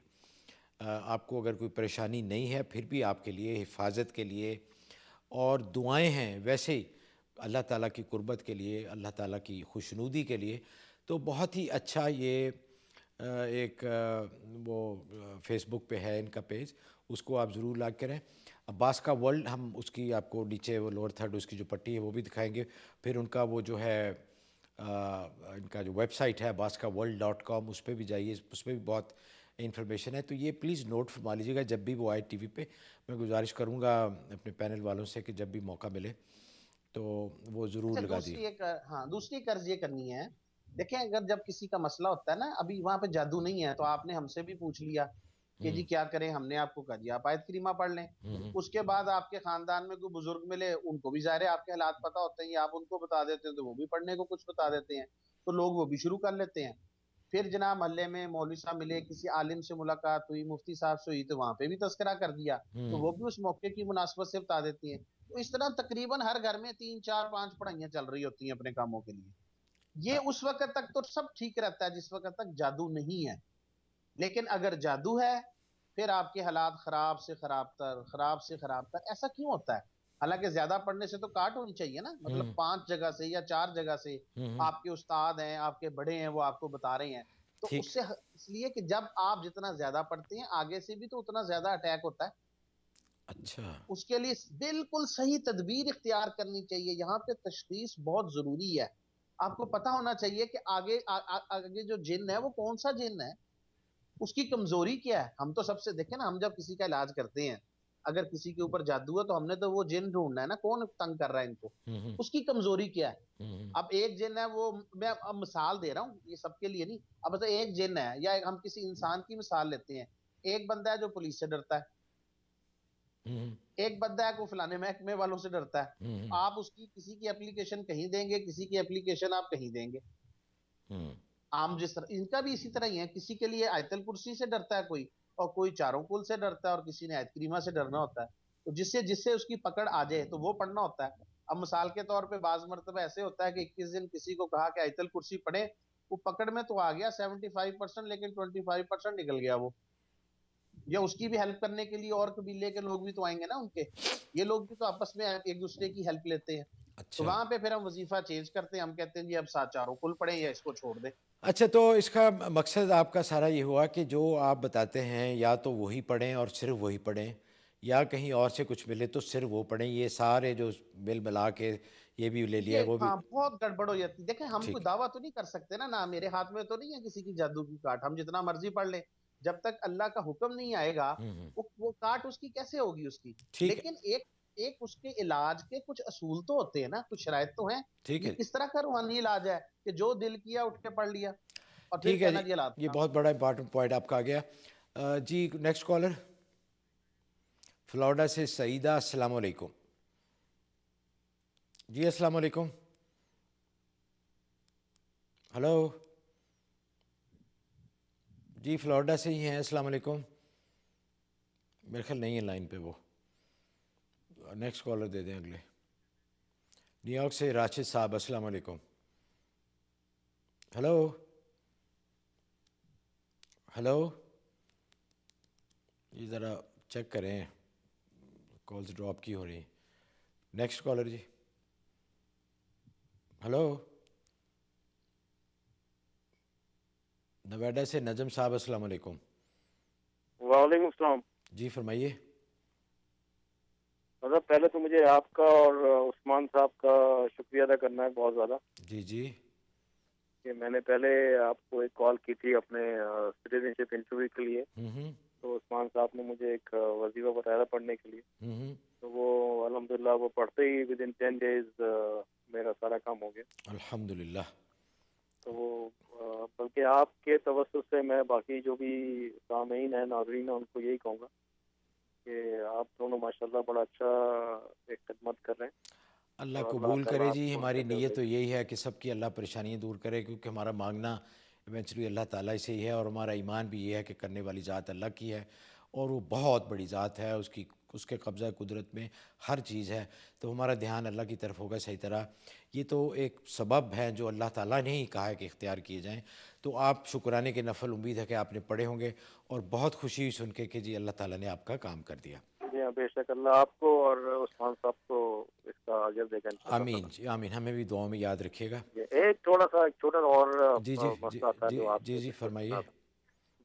آپ کو اگر کوئی پریشانی نہیں ہے پھر بھی آپ کے لیے حفاظت کے لیے اور دعائیں ہیں ویسے ہی اللہ تعالیٰ کی قربت کے لیے، اللہ تعالیٰ کی خوشنودی کے لیے. تو بہت ہی اچھا یہ ایک وہ فیس بک پہ ہے ان کا پیج، اس کو آپ ضرور لائک کریں. عباس کا ورلڈ، ہم اس کی آپ کو نیچے وہ لوور تھرڈ اس کی جو پٹی ہے وہ بھی دکھائیں گے. پھر ان کا وہ جو ہے ان کا جو ویب سائٹ ہے abaskaworld.com، اس پہ بھی جائیے، اس پہ بھی بہت انفارمیشن ہے. تو یہ پلیز نوٹ فرما لیجیے گا جب بھی وہ آئے ٹی وی پہ. میں گزارش کروں گا اپنے پینل والوں سے کہ جب بھی موقع ملے تو وہ ضرور لگا دیے. دوسری قرض یہ کرنی ہے. دیکھیں اگر جب کسی کا مسئلہ ہوتا ہے نا، ابھی وہاں پہ جادو نہیں ہے تو آپ نے ہم سے بھی پوچھ لیا کہ جی کیا کریں. ہم نے آپ کو کہا جی آپ آیت کریمہ پڑھ لیں. اس کے بعد آپ کے خاندان میں کوئی بزرگ ملے، ان کو بھی ظاہر ہے آپ کے حالات پتہ ہوتے ہیں، آپ ان کو بتا دیتے ہیں تو وہ بھی پڑھنے کو کچھ بتا دیتے ہیں، تو لوگ وہ بھی شروع کر لیتے ہیں. پھر جناب محلے میں مولوی صاحب ملے، کسی عالم سے ملاقات ہوئی، مفتی صاحب سے ہوئی، تو وہاں پہ بھی تذکرہ کر دیا، تو وہ بھی اس موقع کی مناسبت سے بتا دیتی ہیں. تو اس طرح تقریباً ہر گھر میں 3 4 5 پڑھائیاں چل رہی ہوتی ہیں اپنے کاموں کے لیے. یہ اس وقت تک تو سب ٹھیک رہتا ہے جس وقت تک جادو نہیں ہے. لیکن اگر جادو ہے پھر آپ کے حالات خراب سے خراب تر. ایسا کیوں ہوتا ہے؟ حالانکہ زیادہ پڑھنے سے تو کاٹ ہونی چاہیے نا. مطلب 5 جگہ سے یا 4 جگہ سے آپ کے استاد ہیں، آپ کے بڑے ہیں، وہ آپ کو بتا رہے ہیں. تو اس لیے کہ جب آپ جتنا زیادہ پڑھتے ہیں آگے سے بھی تو اتنا زیادہ اٹیک ہوتا ہے. اچھا، اس کے لیے بالکل صحیح تدبیر اختیار کرنی چاہیے. یہاں پہ تشخیص بہت ضروری ہے. آپ کو پتا ہونا چاہیے کہ آگے جو جن ہے وہ کون سا جن ہے، اس کی کمزوری کیا ہے. ہم تو سب سے دیکھیں نا، ہم جب کسی کا علاج کرتے ہیں اگر کسی کے اوپر جادو ہے تو ہم نے تو وہ جن ڈھونڈنا ہے نا، کون تنگ کر رہا ہے ان کو، اس کی کمزوری کیا ہے. اب ایک جن ہے، وہ میں اب مثال دے رہا ہوں، یہ سب کے لیے نہیں. اب ایک جن ہے، یا ہم کسی انسان کی مثال لیتے ہیں. ایک بندہ ہے جو پولیس سے ڈرتا ہے، ایک بندہ ہے کو فلانے محکمے والوں سے ڈرتا ہے. آپ اس کی کسی کی اپلیکیشن کہیں دیں گے، کسی کی اپلیکیشن آپ کہیں دیں گے. عام جس طرح ان کا بھی اسی طرح ہی ہے. کسی کے لیے آیت الکرسی سے ڈرتا ہے کوئی، اور کوئی چاروں کل سے ڈرتا ہے، اور کسی نے آیت کریمہ سے ڈرنا ہوتا ہے. تو جس سے اس کی پکڑ آ جائے تو وہ پڑھنا ہوتا ہے. اب مثال کے طور پہ بعض مرتبہ ایسے ہوتا ہے کہ 21 دن کسی کو کہا کہ آیت الکرسی پڑھیں وہ پکڑ میں تو آ گیا 75%, لیکن 25% نکل گیا وہ. یا اس کی بھی ہیلپ کرنے کے لیے اور قبیلے کے لوگ بھی تو آئیں گے نا ان کے, یہ لوگ بھی تو آپس میں ایک دوسرے کی ہیلپ لیتے ہیں. تو وہاں پہ پھر ہم وظیفہ چینج کرتے ہیں, ہم کہتے ہیں جی اب ساتھ چاروں کل پڑھیں یا اس کو چھوڑ دیں. اچھا, تو اس کا مقصد آپ کا سارا یہ ہوا کہ جو آپ بتاتے ہیں یا تو وہی پڑھیں اور صرف وہی پڑھیں, یا کہیں اور سے کچھ ملے تو صرف وہ پڑھیں, یہ سارے جو مل ملا کے یہ بھی لے لیا وہ بھی. ہاں بہت گڑبڑ ہو جاتی. دیکھیں ہم کوئی دعویٰ تو نہیں کر سکتے نا میرے ہاتھ میں تو نہیں ہے کسی کی جادو کی کاٹ, ہم جتنا مرضی پڑھ لیں, جب تک اللہ کا حکم نہیں آئے گا وہ کاٹ اس کی کیسے ہوگی اس کی. لیکن ایک اس کے علاج کے کچھ اصول تو ہوتے ہیں نا, کچھ شرائط تو ہیں. یہ کس طرح کا روحانی علاج ہے کہ جو دل کیا اٹھ کے پڑھ لیا اور پھر کہنا جی علاج. یہ بہت بڑا امپورٹنٹ پوائنٹ آپ کا آ گیا. جی نیکسٹ کالر فلوریڈا سے سعیدہ, السلام علیکم. جی السلام علیکم. ہلو جی فلوریڈا سے ہی ہیں, السلام علیکم. میرے خیال نہیں ہے لائن پہ وہ, نیکسٹ کالر دے دیں اگلے. نیو یارک سے راشد صاحب, السلام علیکم. ہلو ہلو یہ ذرا چیک کریں, کالز ڈراپ کی ہو رہی. نیکسٹ کالر جی. ہلو نویڈا سے نجم صاحب, السلام علیکم. وعلیکم السلام. جی فرمائیے. مطلب پہلے تو مجھے آپ کا اور عثمان صاحب کا شکریہ ادا کرنا ہے بہت زیادہ. جی جی. کہ میں نے پہلے آپ کو ایک کال کی تھی اپنے سٹیزن شپ انٹرویو کے لیے, تو عثمان صاحب نے مجھے ایک وظیفہ بتایا تھا پڑھنے کے لیے, تو وہ الحمدللہ وہ پڑھتے ہی ود ان 10 days میرا سارا کام ہو گیا الحمدللہ. تو وہ بلکہ آپ کے توسط سے میں باقی جو بھی سامعین ہیں, ناظرین ہیں, ان کو یہی کہوں گا کہ آپ دونوں ماشاءاللہ بڑا اچھا ایک خدمت کر رہے ہیں. اللہ قبول کرے جی. ہماری نیت تو یہی ہے کہ سب کی اللہ پریشانیاں دور کرے, کیونکہ ہمارا مانگنا ایونچولی اللہ تعالیٰ سے ہی ہے, اور ہمارا ایمان بھی یہ ہے کہ کرنے والی ذات اللہ کی ہے, اور وہ بہت بڑی ذات ہے, اس کے قبضہ قدرت میں ہر چیز ہے. تو ہمارا دھیان اللہ کی طرف ہوگا صحیح طرح. یہ تو ایک سبب ہے جو اللہ تعالیٰ نے ہی کہا ہے کہ اختیار کیے جائیں. تو آپ شکرانے کے نفل امید ہے کہ آپ نے پڑھے ہوں گے, اور بہت خوشی ہوئی سن کے کہ جی اللہ تعالیٰ نے آپ کا کام کر دیا. جی ہاں بے شک, اللہ آپ کو اور عثمان صاحب کو اس کا اجر دے گا. آمین جی آمین. ہمیں بھی دعاؤں میں یاد رکھیے گا. ایک چھوٹا اور مسئلہ تھا جو آپ جی فرمائیے.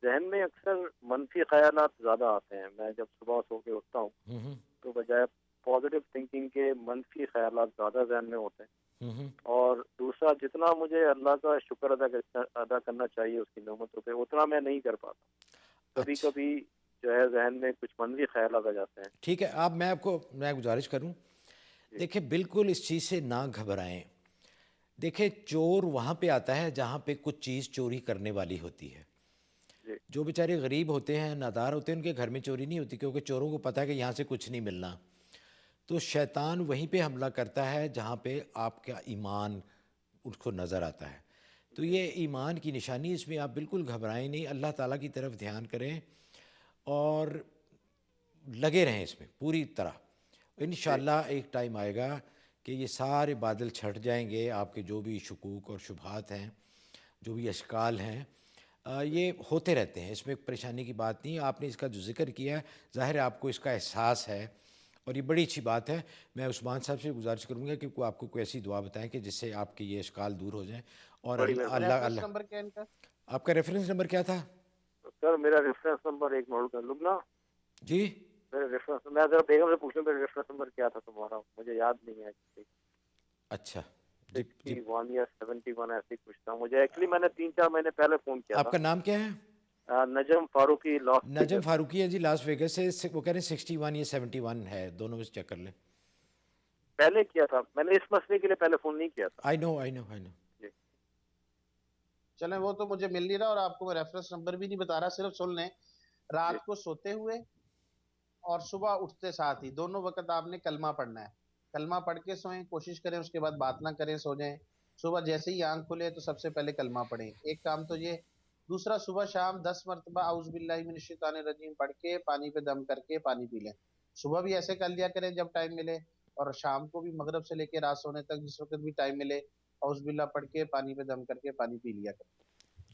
ذہن میں اکثر منفی خیالات زیادہ آتے ہیں. میں جب صبح سو کے اٹھتا ہوں تو بجائے پازیٹیو تھنکنگ کے منفی خیالات زیادہ ذہن میں ہوتے ہیں. اور دوسرا, جتنا مجھے اللہ کا شکر ادا کرنا چاہیے اس کی نعمتوں پہ, اتنا میں نہیں کر پاتا. کبھی کبھی جو ہے ذہن میں کچھ منفی خیالات آ جاتے ہیں. ٹھیک ہے, میں گزارش کروں, دیکھیں بالکل اس چیز سے نہ گھبرائیں. دیکھیں چور وہاں پہ آتا ہے جہاں پہ کچھ چیز چوری کرنے والی ہوتی ہے. جو بیچارے غریب ہوتے ہیں, نادار ہوتے ہیں, ان کے گھر میں چوری نہیں ہوتی, کیونکہ چوروں کو پتہ ہے کہ یہاں سے کچھ نہیں ملنا. تو شیطان وہیں پہ حملہ کرتا ہے جہاں پہ آپ کا ایمان اس کو نظر آتا ہے. تو یہ ایمان کی نشانی, اس میں آپ بالکل گھبرائیں نہیں, اللہ تعالیٰ کی طرف دھیان کریں اور لگے رہیں اس میں پوری طرح. انشاءاللہ ایک ٹائم آئے گا کہ یہ سارے بادل چھٹ جائیں گے. آپ کے جو بھی شکوک اور شبہات ہیں, جو بھی اشکال ہیں, یہ ہوتے رہتے ہیں, اس میں پریشانی کی بات نہیں. آپ نے اس کا جو ذکر کیا ہے, ظاہر ہے آپ کو اس کا احساس ہے, اور یہ بڑی اچھی بات ہے. میں عثمان صاحب سے گزارش کروں گا کہ آپ کو کوئی ایسی دعا بتائیں کہ جس سے آپ کے یہ اشکال دور ہو جائیں. اور اللہ آپ کا ریفرنس نمبر کیا تھا سر؟ میرا ریفرنس نمبر ایک نوٹ کر لوں نا جی. ریفرنس میں ذرا بیگم سے پوچھ لوں, میرا ریفرنس نمبر کیا تھا تمہارا, مجھے یاد نہیں ہے. اچھا 61 یا 71 ایسی کچھ تھا مجھے. ایکچولی میں نے 3-4 مہینے پہلے فون کیا تھا. آپ کا نام کیا ہے؟ نجم فاروقی. نجم فاروقی ہے جی, لاس ویگس سے. وہ کہہ رہے ہیں 61 یا 71 ہے, دونوں میں سے چیک کر لیں. پہلے کیا تھا میں نے, اس مسئلے کے لیے پہلے فون نہیں کیا تھا. آئی نو. چلیں وہ تو مجھے مل نہیں رہا, اور آپ کو میں ریفرنس نمبر بھی نہیں بتا رہا. صرف سن لیں, رات کو سوتے ہوئے اور صبح اٹھتے ساتھ ہی دونوں وقت آپ نے کلمہ پڑھنا ہے. کلمہ پڑھ کے سوئیں, کوشش کریں اس کے بعد بات نہ کریں, سو جائیں. صبح جیسے ہی آنکھ کھلے تو سب سے پہلے کلمہ پڑھیں. ایک کام تو یہ. دوسرا, صبح شام 10 مرتبہ اعوذ باللہ من الشیطان الرجیم پڑھ کے پانی پہ دم کر کے پانی پی لیں. صبح بھی ایسے کر لیا کریں جب ٹائم ملے, اور شام کو بھی مغرب سے لے کے رات سونے تک جس وقت بھی ٹائم ملے اعوذ باللہ پڑھ کے پانی پہ دم کر کے پانی پی لیا کریں.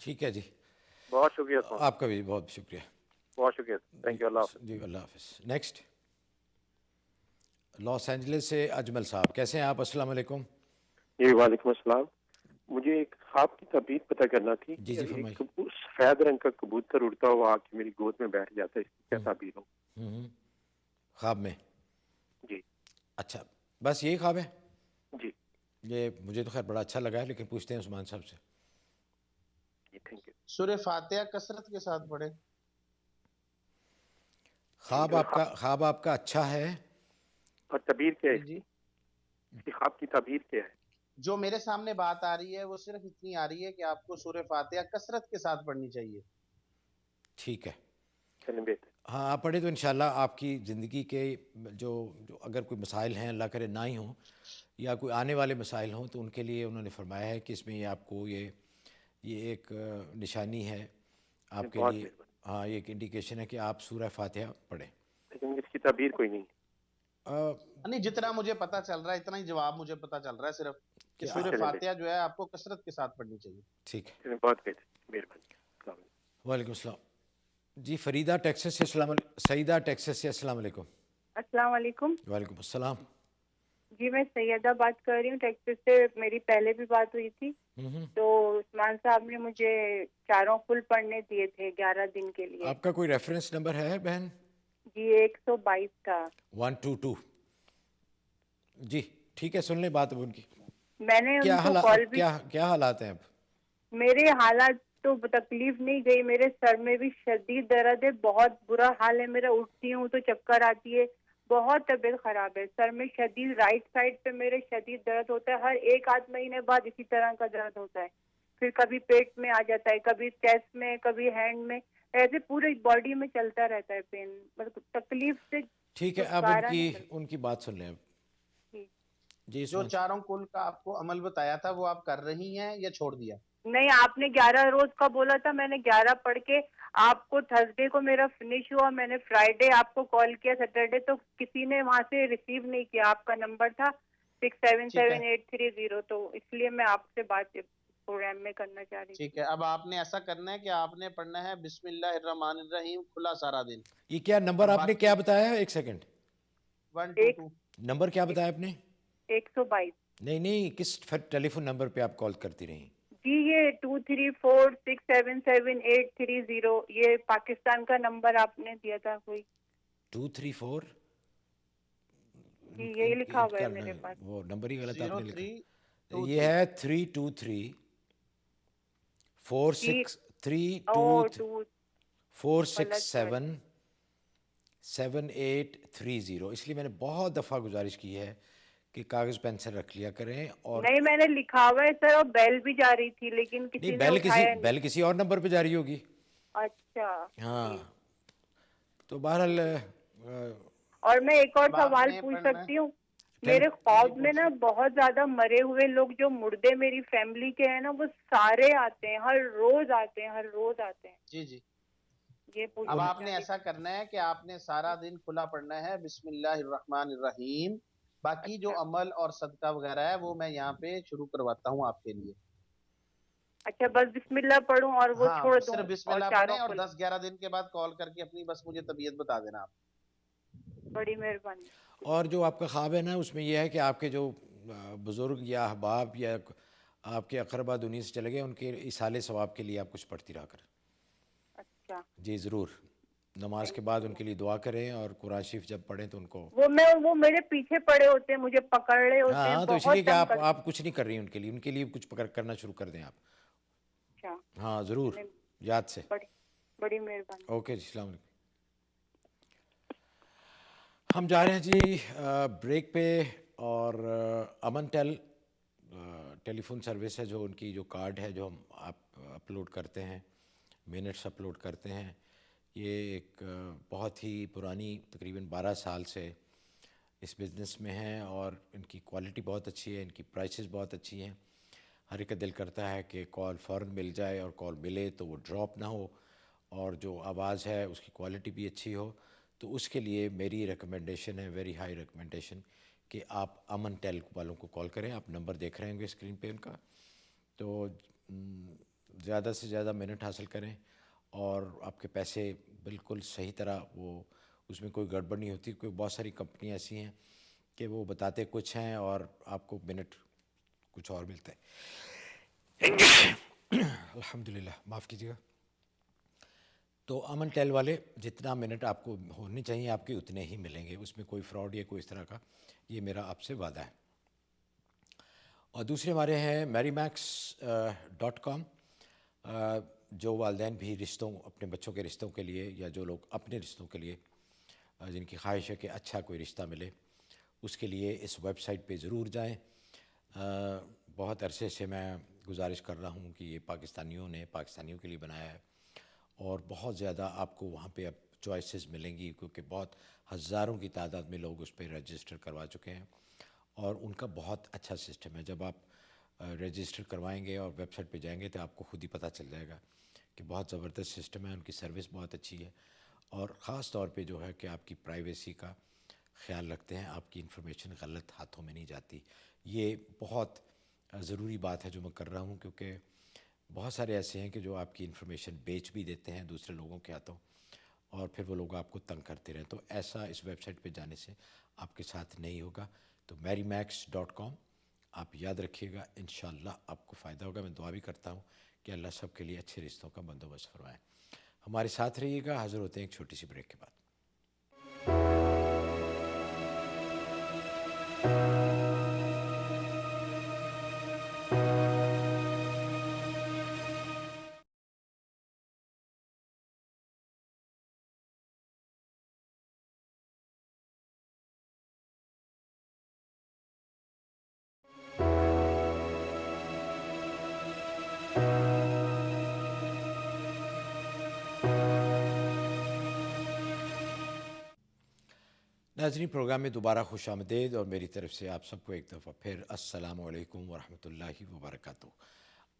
ٹھیک ہے جی, بہت شکریہ سر. آپ کا بھی بہت شکریہ. بہت شکریہ, تھینک یو. اللہ حافظ. جی اللہ حافظ. نیکسٹ لاس اینجلس سے اجمل صاحب, کیسے ہیں آپ؟ السلام علیکم. جی وعلیکم السلام. مجھے ایک خواب کی تعبیر پتہ کرنا تھی. جی جی فرمائیے. سفید رنگ کا کبوتر اڑتا ہوا آ کے میری گود میں بیٹھ جاتا ہے, اس کی کیا تعبیر ہو؟ خواب میں؟ جی. اچھا, بس یہی خواب ہے؟ جی. یہ مجھے تو خیر بڑا اچھا لگا ہے, لیکن پوچھتے ہیں عثمان صاحب سے. جی تھینک یو. سورہ فاتحہ کثرت کے ساتھ پڑھیں. خواب آپ کا اچھا ہے, اور تعبیر کیا ہے جی اس کی خواب کی تعبیر کیا ہے؟ جو میرے سامنے بات آ رہی ہے وہ صرف اتنی آ رہی ہے کہ آپ کو سورہ فاتحہ کثرت کے ساتھ پڑھنی چاہیے. ٹھیک ہے, چلیں بہتر. ہاں آپ پڑھیں تو انشاءاللہ آپ کی زندگی کے جو اگر کوئی مسائل ہیں اللہ کرے نہ ہی ہوں, یا کوئی آنے والے مسائل ہوں, تو ان کے لیے انہوں نے فرمایا ہے کہ اس میں آپ کو یہ ایک نشانی ہے آپ کے لیے. ہاں, یہ ایک انڈیکیشن ہے کہ آپ سورہ فاتحہ پڑھیں. لیکن اس کی تعبیر کوئی نہیں. نہیں, جتنا مجھے پتا چل رہا ہے اتنا ہی جواب مجھے پتا چل رہا ہے صرف کہ سورہ فاتحہ جو ہے آپ کو کثرت کے ساتھ پڑھنی چاہیے. ٹھیک ہے, بہت بہتر, مہربانی. وعلیکم السلام. جی فریدہ ٹیکسس سے سعیدہ ٹیکسس سے السلام علیکم. السلام علیکم. وعلیکم السلام. جی میں سیدہ بات کر رہی ہوں ٹیکسس سے. میری پہلے بھی بات ہوئی تھی, تو عثمان صاحب نے مجھے 4 فل پڑھنے دیے تھے 11 دن کے لیے. آپ کا کوئی ریفرنس نمبر ہے بہن؟ جی 122 کا 122. جی ٹھیک ہے, سن لیں بات اب ان کی. میں نے ان کو کال بھی. کیا حالات ہیں اب؟ میرے حالات تو تکلیف نہیں گئی, میرے سر میں بھی شدید درد ہے, بہت برا حال ہے میرا. اٹھتی ہوں تو چکر آتی ہے, بہت طبیعت خراب ہے. سر میں شدید رائٹ سائڈ پہ میرے شدید درد ہوتا ہے, ہر 1-8 مہینے بعد اسی طرح کا درد ہوتا ہے. پھر کبھی پیٹ میں آ جاتا ہے, کبھی چیسٹ میں, کبھی ہینڈ میں, ایسے پورے باڈی میں چلتا رہتا ہے پین. مطلب تکلیف سے. ٹھیک ہے, اب ان کی بات سن لیں. اب جی جو 4 کل کا آپ کو عمل بتایا تھا وہ آپ کر رہی ہیں یا چھوڑ دیا؟ نہیں, آپ نے 11 روز کا بولا تھا, میں نے 11 پڑھ کے آپ کو تھرسڈے کو میرا فنش ہوا. میں نے فرائیڈے آپ کو کال کیا, سیٹرڈے تو کسی نے وہاں سے ریسیو نہیں کیا. آپ کا نمبر تھا 677830, تو اس لیے میں آپ سے بات پروگرام میں کرنا چاہ رہی. ٹھیک ہے, اب آپ نے ایسا کرنا ہے کہ آپ نے پڑھنا ہے بسم اللہ الرحمن الرحیم کھلا سارا دن. یہ کیا نمبر آپ نے کیا بتایا؟ ایک سیکنڈ, 122 نمبر کیا بتایا آپ نے؟ 122. نہیں, کس ٹیلی فون نمبر پہ آپ کال کرتی رہی؟ جی یہ 2346777830, یہ پاکستان کا نمبر آپ نے دیا تھا کوئی. 234 جی یہی لکھا ہوا ہے میرے پاس. وہ نمبر ہی غلط آپ نے لکھا. یہ ہے 323 467 7830. اس لیے میں نے بہت دفعہ گزارش کی ہے کہ کاغذ پینسل رکھ لیا کریں. اور نہیں, میں نے لکھا ہوا ہے سر, اور بیل بھی جا رہی تھی لیکن کسی نے اٹھایا نہیں. بیل کسی اور نمبر پہ جاری ہوگی. اچھا ہاں, تو بہرحال. اور میں ایک اور سوال پوچھ سکتی ہوں؟ میرے خواب میں نا بہت زیادہ مرے ہوئے لوگ جو مردے میری فیملی کے ہیں نا, وہ سارے آتے ہیں, ہر روز آتے ہیں. جی جی, یہ اب آپ نے ایسا کرنا ہے کہ آپ نے سارا دن کھلا پڑھنا ہے بسم اللہ الرحمن الرحیم. باقی جو عمل اور صدقہ وغیرہ ہے وہ میں یہاں پہ شروع کرواتا ہوں آپ کے لیے. اچھا, بس بسم اللہ پڑھوں اور وہ چھوڑ دوں؟ صرف بسم اللہ پڑھیں اور 10-11 دن کے بعد کال کر کے اپنی بس مجھے طبیعت بتا دینا آپ. بڑی مہربانی. اور جو آپ کا خواب ہے نا, اس میں یہ ہے کہ آپ کے جو بزرگ یا احباب یا آپ کے اقربا دنیا سے چلے گئے, ان کے اصالے ثواب کے لیے آپ کچھ پڑھتی رہا کریں. اچھا جی ضرور, نماز کے بعد ان کے لیے دعا کریں, اور قرآن شریف جب پڑھیں تو ان کو وہ میرے پیچھے پڑے ہوتے ہیں, مجھے پکڑ رہے ہوتے ہیں. ہاں, تو اس لیے کہ آپ کچھ نہیں کر رہی ان کے لیے کچھ کرنا شروع کر دیں آپ. ہاں ضرور, یاد سے. بڑی مہربانی. اوکے جی, السلام علیکم. ہم جا رہے ہیں جی بریک پہ, اور امن ٹیلی فون سروس ہے جو ان کی جو کارڈ ہے جو ہم اپلوڈ کرتے ہیں, منٹس اپلوڈ کرتے ہیں, یہ ایک بہت ہی پرانی تقریباً 12 سال سے اس بزنس میں ہیں, اور ان کی کوالٹی بہت اچھی ہے, ان کی پرائسز بہت اچھی ہیں. ہر ایک کا دل کرتا ہے کہ کال فوراً مل جائے, اور کال ملے تو وہ ڈراپ نہ ہو, اور جو آواز ہے اس کی کوالٹی بھی اچھی ہو. تو اس کے لیے میری ریکمنڈیشن ہے, ویری ہائی ریکمنڈیشن, کہ آپ امن ٹیل والوں کو کال کریں. آپ نمبر دیکھ رہے ہوں گے اسکرین پہ ان کا. تو زیادہ سے زیادہ منٹ حاصل کریں اور آپ کے پیسے بالکل صحیح طرح وہ اس میں کوئی گڑبڑ نہیں ہوتی. کوئی بہت ساری کمپنیاں ایسی ہیں کہ وہ بتاتے کچھ ہیں اور آپ کو منٹ کچھ اور ملتا ہے. الحمدللہ معاف کیجیے گا. تو امن ٹیل والے جتنا منٹ آپ کو ہونے چاہیے آپ کے اتنے ہی ملیں گے. اس میں کوئی فراڈ یا کوئی اس طرح کا, یہ میرا آپ سے وعدہ ہے. اور دوسرے ہمارے ہیں MaryMax.com. جو والدین بھی رشتوں اپنے بچوں کے رشتوں کے لیے یا جو لوگ اپنے رشتوں کے لیے جن کی خواہش ہے کہ اچھا کوئی رشتہ ملے, اس کے لیے اس ویب سائٹ پہ ضرور جائیں. بہت عرصے سے میں گزارش کر رہا ہوں کہ یہ پاکستانیوں کے لیے بنایا ہے اور بہت زیادہ آپ کو وہاں پہ اب چوائسیز ملیں گی کیونکہ بہت ہزاروں کی تعداد میں لوگ اس پہ رجسٹر کروا چکے ہیں اور ان کا بہت اچھا سسٹم ہے. جب آپ رجسٹر کروائیں گے اور ویب سائٹ پہ جائیں گے تو آپ کو خود ہی پتہ چل جائے گا کہ بہت زبردست سسٹم ہے. ان کی سروس بہت اچھی ہے اور خاص طور پہ جو ہے کہ آپ کی پرائیویسی کا خیال رکھتے ہیں, آپ کی انفارمیشن غلط ہاتھوں میں نہیں جاتی. یہ بہت ضروری بات ہے جو میں کر رہا ہوں کیونکہ بہت سارے ایسے ہیں کہ جو آپ کی انفارمیشن بیچ بھی دیتے ہیں دوسرے لوگوں کے ہاتھوں اور پھر وہ لوگ آپ کو تنگ کرتے رہیں. تو ایسا اس ویب سائٹ پہ جانے سے آپ کے ساتھ نہیں ہوگا. تو MaryMax.com آپ یاد رکھیے گا, انشاءاللہ آپ کو فائدہ ہوگا. میں دعا بھی کرتا ہوں کہ اللہ سب کے لیے اچھے رشتوں کا بندوبست فرمائے. ہمارے ساتھ رہیے گا. حاضر ہوتے ہیں ایک چھوٹی سی بریک کے بعد. ناظرین, پروگرام میں دوبارہ خوش آمدید اور میری طرف سے آپ سب کو ایک دفعہ پھر السلام علیکم ورحمۃ اللہ وبرکاتہ.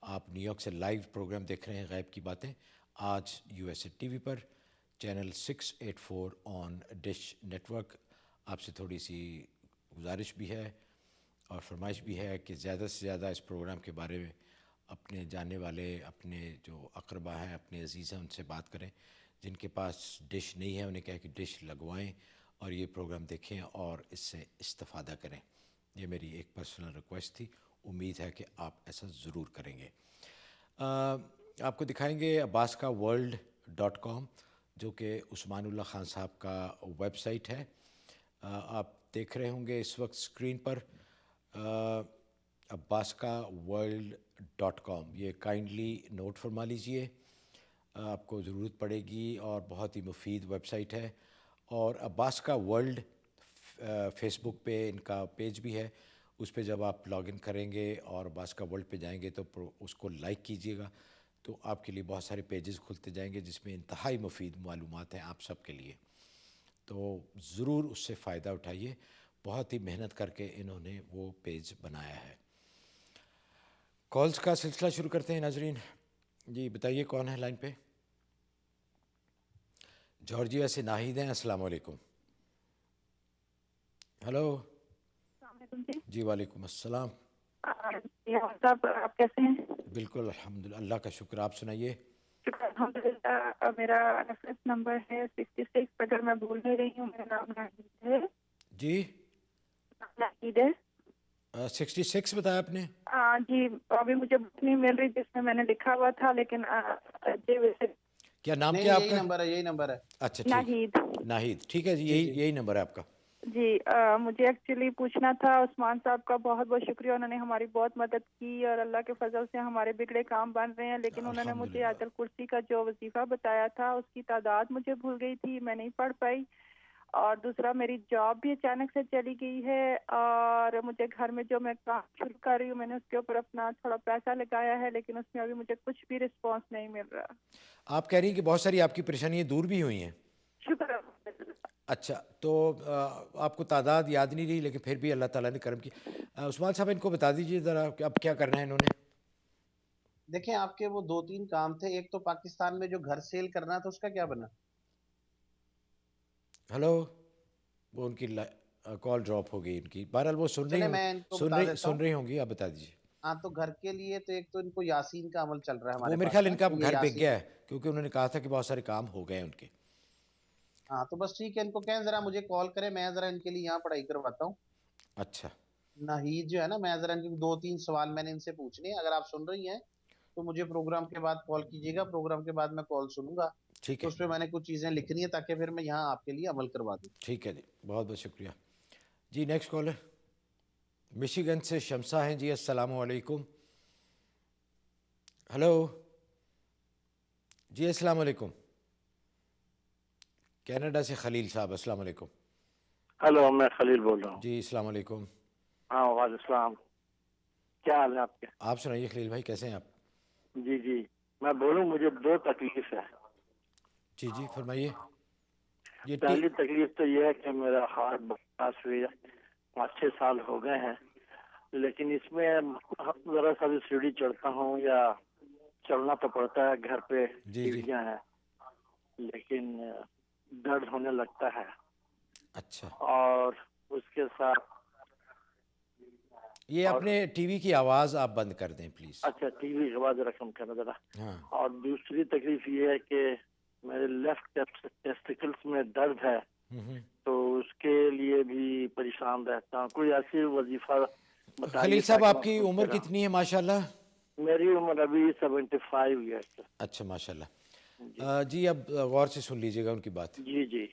آپ نیو یارک سے لائیو پروگرام دیکھ رہے ہیں غیب کی باتیں. آج USA ٹی وی پر چینل 684 آن ڈش نیٹ ورک. آپ سے تھوڑی سی گزارش بھی ہے اور فرمائش بھی ہے کہ زیادہ سے زیادہ اس پروگرام کے بارے میں اپنے جاننے والے, اپنے جو اقربا ہیں, اپنے عزیز ہیں, ان سے بات کریں. جن کے پاس ڈش نہیں ہے انہیں کہہ کہ ڈش لگوائیں اور یہ پروگرام دیکھیں اور اس سے استفادہ کریں. یہ میری ایک پرسنل ریکویسٹ تھی. امید ہے کہ آپ ایسا ضرور کریں گے. آپ کو دکھائیں گے abbaskaworld.com جو کہ عثمان اللہ خان صاحب کا ویب سائٹ ہے. آپ دیکھ رہے ہوں گے اس وقت اسکرین پر abbaskaworld.com. یہ کائنڈلی نوٹ فرما لیجئے, آپ کو ضرورت پڑے گی اور بہت ہی مفید ویب سائٹ ہے. اور عباسکا ورلڈ فیس بک پہ ان کا پیج بھی ہے. اس پہ جب آپ لاگ ان کریں گے اور عباسکا ورلڈ پہ جائیں گے تو اس کو لائک کیجئے گا تو آپ کے لیے بہت سارے پیجز کھلتے جائیں گے جس میں انتہائی مفید معلومات ہیں آپ سب کے لیے. تو ضرور اس سے فائدہ اٹھائیے. بہت ہی محنت کر کے انہوں نے وہ پیج بنایا ہے. کالز کا سلسلہ شروع کرتے ہیں ناظرین. جی بتائیے کون ہے لائن پہ؟ جارجیا سے ناہید ہیں. السلام علیکم. ہلو. السلام علیکم. جی وعلیکم السلام. صاحب آپ کیسے ہیں؟ بالکل الحمدللہ, اللہ کا شکر. آپ سنائیے. شکر الحمدللہ. میرا ریفرنس نمبر ہے 66. اگر میں بھول نہیں رہی ہوں میرا نام ناہید ہے. جی ناہید ہے. 66 بتایا آپ نے؟ جی ابھی مجھے بک نہیں مل رہی جس میں نے لکھا ہوا تھا لیکن کیا نام کیا آپ کا؟ یہی نمبر ہے. اچھا ٹھیک, ناہید. ٹھیک ہے جی, یہی نمبر ہے آپ کا. جی مجھے ایکچولی پوچھنا تھا. عثمان صاحب کا بہت بہت شکریہ, انہوں نے ہماری بہت مدد کی اور اللہ کے فضل سے ہمارے بگڑے کام بن رہے ہیں. لیکن انہوں نے مجھے آیت الکرسی کا جو وظیفہ بتایا تھا اس کی تعداد مجھے بھول گئی تھی, میں نہیں پڑھ پائی. اور دوسرا میری جاب بھی اچانک سے چلی گئی ہے اور مجھے گھر میں جو میں کام شروع کر رہی ہوں میں نے اس کے اوپر اپنا تھوڑا پیسہ لگایا ہے لیکن اس میں ابھی مجھے کچھ بھی رسپانس نہیں مل رہا. آپ کہہ رہی ہیں کہ بہت ساری آپ کی پریشانیاں دور بھی ہوئی ہیں. شکر. اچھا تو آپ کو تعداد یاد نہیں رہی لیکن پھر بھی اللہ تعالیٰ نے کرم کی. عثمان صاحب ان کو بتا دیجیے ذرا کہ اب کیا کرنا ہے انہوں نے. دیکھیں آپ کے وہ 2-3 کام تھے. ایک تو پاکستان میں جو گھر سیل کرنا تھا اس کا کیا بنا؟ ہلو, وہ ان کی کال ڈراپ ہو گئی ان کی. بہرحال وہ سن رہی ہوں گی, آپ بتا دیجیے. ہاں تو گھر کے لیے تو ایک تو ان کو یاسین کا عمل چل رہا ہے ہمارے وہ میرے خیال ان کا گھر بک گیا ہے, کیونکہ انہوں نے کہا تھا کہ بہت سارے کام ہو گئے ہیں ان کے. ہاں تو بس ٹھیک ہے, ان کو کہیں ذرا مجھے کال کرے, میں ذرا ان کے لیے یہاں پڑھائی کرواتا ہوں. اچھا. ناہید جو ہے نا, میں ذرا ان کے 2-3 سوال میں نے ان سے پوچھنے ہیں. اگر آپ سن رہی ہیں تو مجھے پروگرام کے بعد کال کیجیے گا, پروگرام کے بعد میں کال سنوں گا. ٹھیک ہے, اس پہ میں نے کچھ چیزیں لکھنی ہیں تاکہ پھر میں یہاں آپ کے لیے عمل کروا دوں. ٹھیک ہے جی, بہت بہت شکریہ جی. نیکسٹ کالر مشیگن سے شمسا ہیں جی. السلام علیکم. ہلو جی, السلام علیکم. کینیڈا سے خلیل صاحب, السلام علیکم. ہلو, میں خلیل بول رہا ہوں. جی السلام علیکم. ہاں وعلیکم السلام. کیا حال ہے آپ کے؟ آپ سنائیے خلیل بھائی, کیسے ہیں آپ؟ جی میں بولوں, مجھے 2 تکلیف ہے. جی فرمائیے. پہلی تکلیف تو یہ ہے کہ میرا ہارٹ باس ہوئی 5-6 سال ہو گئے ہیں, لیکن اس میں ذرا سا بھی سیڑھی چڑھتا ہوں یا چلنا تو پڑتا ہے, گھر پہ سیڑھیاں ہیں, لیکن درد ہونے لگتا ہے. اچھا. اور اس کے ساتھ یہ اپنے ٹی وی کی آواز آپ بند کر دیں پلیز. اچھا, ٹی وی کی آواز رقم کرنا ذرا. اور دوسری تکلیف یہ ہے کہ میرے لیفٹ ٹیسٹیکلز میں درد ہے, تو اس کے لیے بھی پریشان رہتا ہوں. کوئی ایسی وظیفہ بتائیے. خلیل صاحب آپ کی عمر کتنی ہے ماشاءاللہ؟ میری عمر ابھی 75 ایئرس. اچھا ماشاءاللہ جی. اب غور سے سن لیجیے گا ان کی بات. جی.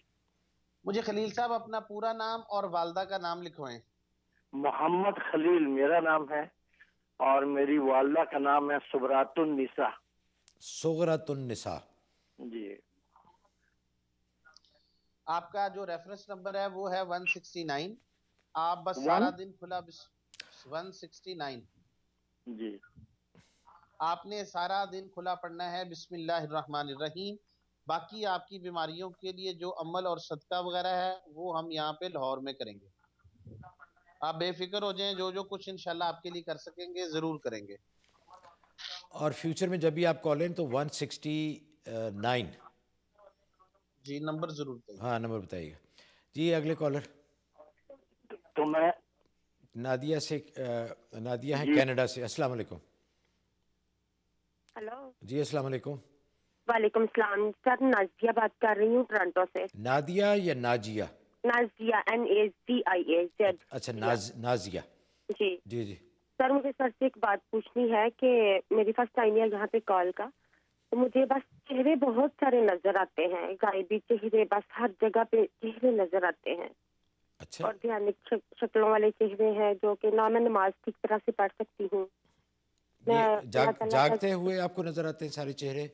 مجھے خلیل صاحب اپنا پورا نام اور والدہ کا نام لکھوائیں. محمد خلیل میرا نام ہے, اور میری والدہ کا نام ہے صغرات النساء. صغرات النساء. جی. آپ کا جو ریفرنس نمبر ہے وہ ہے 169. آپ بس سارا دن کھلا 169. جی. آپ نے سارا دن کھلا پڑھنا ہے بسم اللہ الرحمن الرحیم. باقی آپ کی بیماریوں کے لیے جو عمل اور صدقہ وغیرہ ہے وہ ہم یہاں پہ لاہور میں کریں گے. آپ بے فکر ہو جائیں, جو کچھ انشاءاللہ آپ کے لیے کر سکیں گے ضرور کریں گے. اور فیوچر میں جب بھی آپ کال لیں تو 169. جی نمبر ضرور بتائیے. ہاں نمبر بتائیے گا جی. اگلے کالر تو میں نادیہ سے, نادیہ ہیں کینیڈا سے. السلام علیکم. ہلو جی السلام علیکم. وعلیکم السلام سر, نازیہ بات کر رہی ہوں ٹورنٹو سے. نادیہ یا ناجیہ؟ نازیہ, NAZIA. اچھا نازیہ. جی. سر مجھے سر سے ایک بات پوچھنی ہے کہ میری فرسٹ ٹائم ہے یہاں پہ کال کا, تو مجھے بس چہرے بہت سارے نظر آتے ہیں, غائبی چہرے, بس ہر جگہ پہ چہرے نظر آتے ہیں. اچھا. اور بھیانک شکلوں والے چہرے ہیں جو کہ نہ میں نماز ٹھیک طرح سے پڑھ سکتی ہوں. جاگتے ہوئے آپ کو نظر آتے ہیں سارے چہرے؟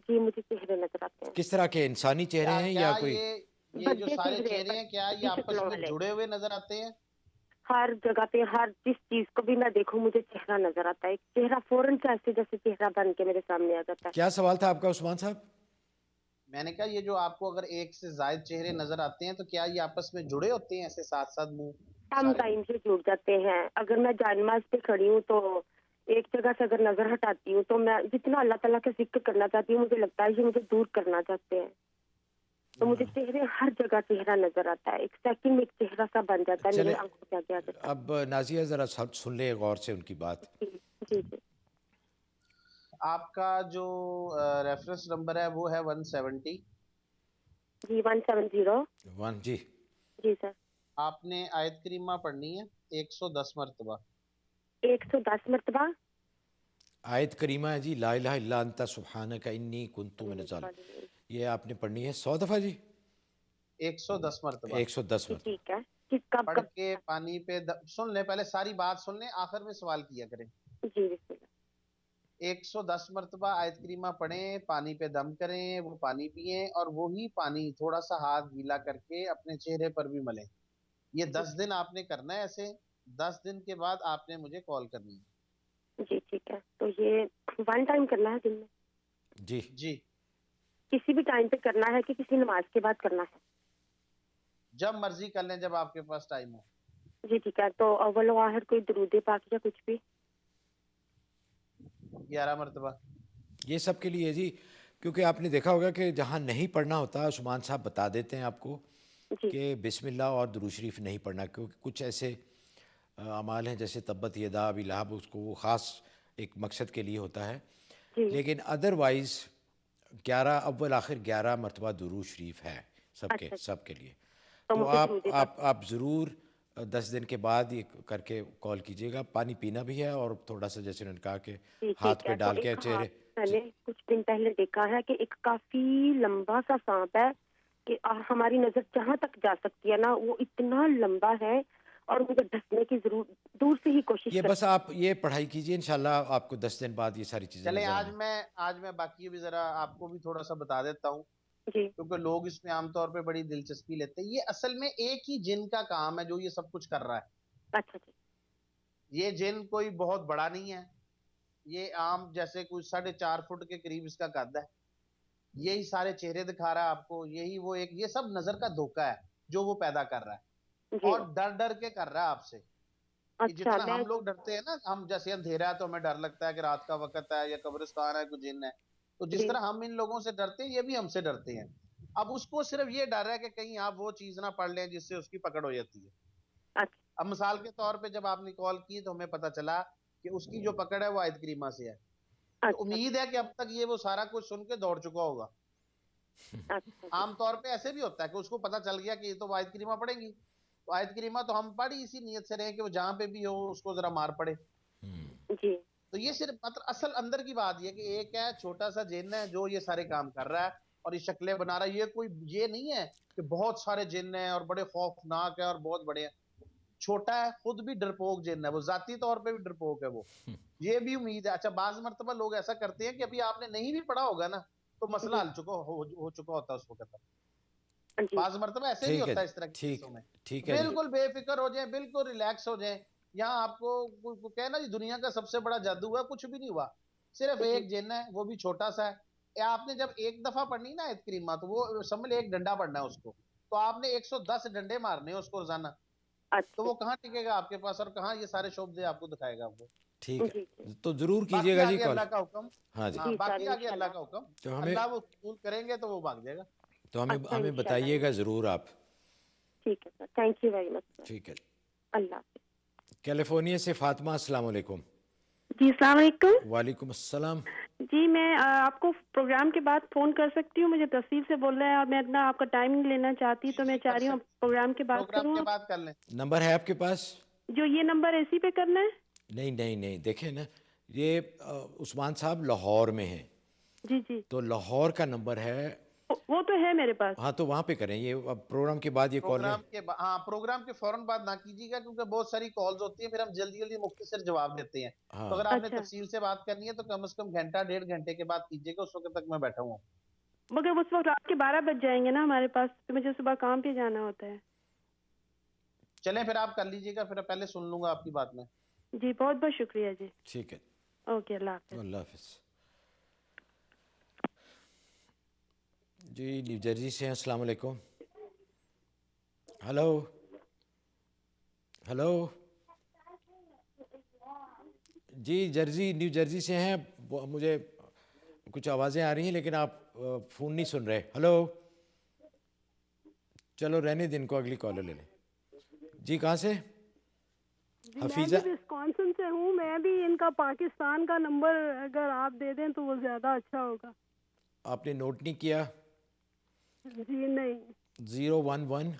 جی مجھے چہرے نظر آتے ہیں. کس طرح کے, انسانی چہرے ہیں یا کوئی؟ یہ جو سارے چہرے ہیں کیا یہ آپس میں جڑے ہوئے نظر آتے ہیں؟ ہر جگہ پہ, ہر جس چیز کو بھی میں دیکھوں مجھے چہرہ نظر آتا ہے. چہرہ فوراً جیسے چہرہ بن کے میرے سامنے آ جاتا ہے. کیا سوال تھا آپ کا عثمان صاحب؟ میں نے کہا یہ جو آپ کو اگر ایک سے زائد چہرے نظر آتے ہیں تو کیا یہ آپس میں جڑے ہوتے ہیں ایسے ساتھ ساتھ منہ؟ کم ٹائم سے جڑ جاتے ہیں. اگر میں جانماز پہ کھڑی ہوں تو ایک جگہ سے اگر نظر ہٹاتی ہوں تو میں جتنا اللہ تعالیٰ کا ذکر کرنا چاہتی ہوں مجھے لگتا ہے یہ مجھے دور کرنا چاہتے ہیں. تو مجھے چہرے ہر جگہ چہرہ نظر آتا ہے, ایک سیکنڈ میں ایک چہرہ سا بن جاتا ہے میری آنکھوں کے آگے آ جاتا ہے. اب نازیہ ذرا سن لے غور سے ان کی بات. جی. آپ کا جو ریفرنس نمبر ہے وہ ہے 170. جی 170. جی سر. آپ نے آیت کریمہ پڑھنی ہے 110 مرتبہ. 110 مرتبہ آیت کریمہ ہے جی, لا الہ الا انت سبحانک انی کنت من الظالمین. یہ آپ نے پڑھنی ہے 100 دفعہ جی. 110 مرتبہ. 110 مرتبہ. ٹھیک ہے. پڑھ کے پانی پہ سن لیں, پہلے ساری بات سن لیں, آخر میں سوال کیا کریں. جی. 110 مرتبہ آیت کریمہ پڑھیں, پانی پہ دم کریں, وہ پانی پئیں, اور وہی پانی تھوڑا سا ہاتھ گیلا کر کے اپنے چہرے پر بھی ملیں. یہ 10 دن آپ نے کرنا ہے ایسے. 10 دن کے بعد آپ نے مجھے کال کرنی ہے. جی ٹھیک ہے. تو یہ 1 ٹائم کرنا ہے دن میں؟ جی. کسی بھی ٹائم پہ کرنا ہے کہ کسی نماز کے بعد کرنا ہے؟ جب مرضی کر لیں, جب آپ کے پاس ٹائم ہو. جی ٹھیک ہے. تو اول و آخر کوئی درود پاک یا کچھ بھی؟ 11 مرتبہ. یہ سب کے لیے جی, کیونکہ آپ نے دیکھا ہوگا کہ جہاں نہیں پڑھنا ہوتا عثمان صاحب بتا دیتے ہیں آپ کو کہ بسم اللہ اور درود شریف نہیں پڑھنا، کیونکہ کچھ ایسے اعمال ہیں جیسے تبت یدا ابی لہب، اس کو وہ خاص ایک مقصد کے لیے ہوتا ہے، لیکن ادروائز 11 اول آخر 11 مرتبہ درود شریف ہے سب کے لیے. تو آپ ضرور 10 دن کے بعد یہ کر کے کال کیجیے گا. پانی پینا بھی ہے اور تھوڑا سا جیسے انہوں نے کہا کہ ہاتھ پہ ڈال کے چہرے. میں نے کچھ دن پہلے دیکھا ہے کہ ایک کافی لمبا سا سانپ ہے کہ ہماری نظر جہاں تک جا سکتی ہے نا وہ اتنا لمبا ہے اور مجھے ڈھسنے کی ضرور دور سے ہی کوشش. یہ بس آپ یہ پڑھائی کیجیے، انشاءاللہ آپ کو 10 دن بعد یہ ساری چیزیں. چلیں آج میں باقی بھی ذرا آپ کو بھی تھوڑا سا بتا دیتا ہوں کیونکہ لوگ اس میں عام طور پہ بڑی دلچسپی لیتے ہیں. یہ اصل میں ایک ہی جن کا کام ہے جو یہ سب کچھ کر رہا ہے. اچھا جی. یہ جن کوئی بہت بڑا نہیں ہے، یہ عام جیسے کوئی 4.5 فٹ کے قریب اس کا قد ہے. یہی سارے چہرے دکھا رہا ہے آپ کو. یہی وہ ایک یہ سب نظر کا دھوکہ ہے جو وہ پیدا کر رہا ہے اور ڈر کے کر رہا ہے آپ سے. جتنا ہم لوگ ڈرتے ہیں نا، ہم جیسے اندھیرا ہے تو ہمیں ڈر لگتا ہے کہ رات کا وقت ہے یا قبرستان ہے کوئی جن ہے، تو جس طرح ہم ان لوگوں سے ڈرتے ہیں یہ بھی ہم سے ڈرتے ہیں. اب اس کو صرف یہ ڈر ہے کہ کہیں آپ وہ چیز نہ پڑھ لیں جس سے اس کی پکڑ ہو جاتی ہے. اب مثال کے طور پہ جب آپ نے کال کی تو ہمیں پتا چلا کہ اس کی جو پکڑ ہے وہ آیت کریمہ سے ہے. تو امید ہے کہ اب تک یہ وہ سارا کچھ سن کے دوڑ چکا ہوگا. عام طور پہ ایسے بھی ہوتا ہے کہ اس کو پتا چل گیا کہ یہ تو آیت کریمہ پڑھیں گی، تو آیت کریمہ تو ہم پڑھی اسی نیت سے رہے کہ وہ جہاں پہ بھی ہو اس کو ذرا مار پڑے. تو یہ صرف اصل اندر کی بات یہ کہ ایک ہے چھوٹا سا جن ہے جو یہ سارے کام کر رہا ہے اور یہ شکلیں بنا رہا ہے. یہ کوئی یہ نہیں ہے کہ بہت سارے جن ہیں اور بڑے خوفناک ہیں اور بہت بڑے ہیں. چھوٹا ہے، خود بھی ڈرپوک جن ہے، وہ ذاتی طور پہ بھی ڈرپوک ہے وہ. یہ بھی امید ہے. اچھا بعض مرتبہ لوگ ایسا کرتے ہیں کہ ابھی آپ نے نہیں بھی پڑھا ہوگا نا تو مسئلہ حل ہو چکا ہوتا ہے اس وقت. بعض مرتبہ ایسے بھی ہوتا ہے اس طرح کی چیزوں میں. بالکل بے فکر ہو جائیں، بالکل ریلیکس ہو جائیں. یہاں آپ کو کہنا جی دنیا کا سب سے بڑا جادو ہے، کچھ بھی نہیں ہوا. صرف ایک جن ہے، وہ بھی چھوٹا سا ہے. آپ نے جب ایک دفعہ پڑھنی نا آیت کریمہ تو وہ سمجھ ایک ڈنڈا پڑھنا ہے اس کو، تو آپ نے 110 ڈنڈے مارنے ہیں اس کو روزانہ. تو وہ کہاں ٹکے گا آپ کے پاس اور کہاں یہ سارے شعبے آپ کو دکھائے گا وہ. ٹھیک ہے تو ضرور کیجیے گا جی کال. اللہ کا حکم. ہاں جی باقی آگے اللہ کا حکم. اللہ وہ قبول کریں گے تو وہ بھاگ جائے گا. تو ہمیں بتائیے گا ضرور آپ. ٹھیک ہے سر، تھینک یو ویری مچ. ٹھیک ہے. اللہ حافظ. کیلیفورنیا سے فاطمہ، السلام علیکم. جی السلام علیکم. وعلیکم السلام. جی میں آپ کو پروگرام کے بعد فون کر سکتی ہوں؟ مجھے تفصیل سے بول رہے ہیں اور میں اتنا آپ کا ٹائم نہیں لینا چاہتی، تو میں چاہ رہی ہوں پروگرام کے بعد کروں. کر لیں. نمبر ہے آپ کے پاس جو یہ نمبر اسی پہ کرنا ہے؟ نہیں دیکھیں نا، یہ عثمان صاحب لاہور میں ہیں. جی تو لاہور کا نمبر ہے، وہ تو ہے میرے پاس. ہاں تو وہاں پہ کریں. یہ پروگرام کے بعد یہ کال ہے. ہاں پروگرام کے فوراً بعد نہ کیجیے گا کیونکہ بہت ساری کالز ہوتی ہیں، پھر ہم جلدی مختصر جواب دیتے ہیں. تو اگر آپ نے تفصیل سے بات کرنی ہے تو کم از کم گھنٹہ 1.5 گھنٹے کے بعد کیجیے گا. اس وقت تک میں بیٹھا ہوں. مگر اس وقت رات کے 12 بج جائیں گے نا ہمارے پاس، تو مجھے صبح کام پہ جانا ہوتا ہے. چلیں پھر آپ کر لیجیے گا، پھر پہلے سن لوں گا آپ کی بات میں. جی بہت بہت شکریہ جی. ٹھیک ہے، اوکے، اللہ حافظ. اللہ حافظ. جی نیو جرسی سے ہیں، السلام علیکم. ہلو جی نیو جرسی سے ہیں. مجھے کچھ آوازیں آ رہی ہیں لیکن آپ فون نہیں سن رہے. ہلو، چلو رہنے دن کو، اگلی کالر لے لیں. جی کہاں سے؟ حفیظہ. میں وسکونسن سے ہوں. میں بھی ان کا پاکستان کا نمبر اگر آپ دے دیں تو وہ زیادہ اچھا ہوگا. آپ نے نوٹ نہیں کیا؟ جی نہیں. 011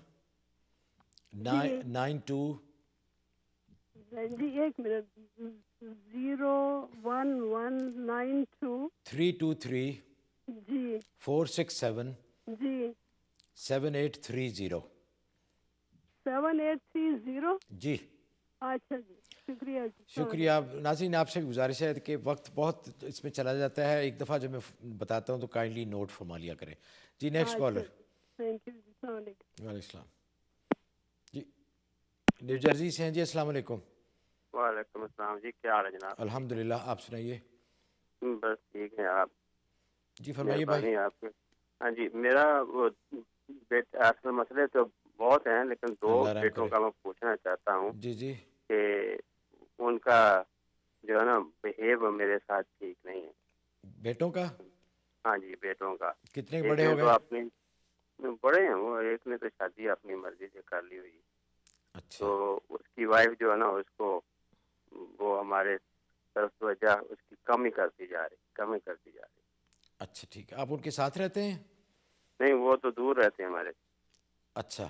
92. جی ایک منٹ. 01192 323 جی 467 جی 7830. 7830 جی. اچھا جی، شکریہ جی. شکریہ. ناظرین آپ سے گزارش ہے کہ وقت بہت اس میں چلا جاتا ہے، ایک دفعہ جب میں بتاتا ہوں تو کائنڈلی نوٹ فرما لیا کریں. جی نیکسٹ کالر. Thank you. السلام علیکم. وعلیکم السلام. جی نیو جرسی سے ہیں جی، السلام علیکم. وعلیکم السلام جی، کیا حال ہے جناب؟ الحمدللہ، آپ سنائیے. بس ٹھیک ہے. آپ جی فرمائیے بھائی. آپ کے ہاں جی، میرا وہ اصل مسئلے تو بہت ہیں لیکن 2 بیٹوں کا میں پوچھنا چاہتا ہوں. جی کہ ان کا جو ہے نا بہیو میرے ساتھ ٹھیک نہیں ہے. بیٹوں کا؟ ہاں جی بیٹوں کا. کتنے بڑے ہو گئے؟ تو آپ نے بڑے ہیں وہ، ایک نے تو شادی اپنی مرضی سے کر لی ہوئی. اچھا. تو اس کی وائف جو ہے نا اس کو وہ ہمارے طرف توجہ اس کی کم ہی کرتی جا رہی. اچھا ٹھیک ہے. آپ ان کے ساتھ رہتے ہیں؟ نہیں وہ تو دور رہتے ہیں ہمارے. اچھا.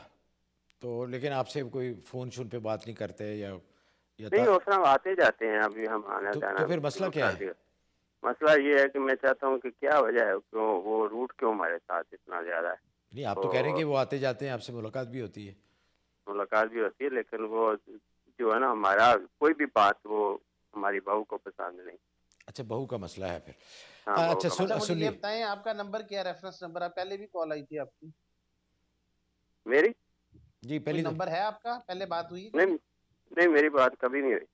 تو لیکن آپ سے کوئی فون شون پہ بات نہیں کرتے یا نہیں اس طرح آتے جاتے ہیں. ابھی ہم آنا جانا تو پھر مسئلہ کیا ہے؟ مسئلہ یہ ہے کہ میں چاہتا ہوں کہ کیا وجہ ہے کیوں وہ روٹ کیوں ہمارے ساتھ اتنا زیادہ ہے. نہیں آپ تو کہہ رہے ہیں کہ وہ آتے جاتے ہیں، آپ سے ملاقات بھی ہوتی ہے. ملاقات بھی ہوتی ہے لیکن وہ جو ہے نا ہمارا کوئی بھی بات وہ ہماری بہو کو پسند نہیں. اچھا بہو کا مسئلہ ہے پھر. اچھا مجھے یہ بتائیں آپ کا نمبر کیا ہے، ریفرنس نمبر؟ آپ پہلے بھی کال آئی تھی آپ کی میری؟ جی پہلی نمبر ہے آپ کا، پہلے بات ہوئی؟ نہیں میری بات کبھی نہیں ہوئی.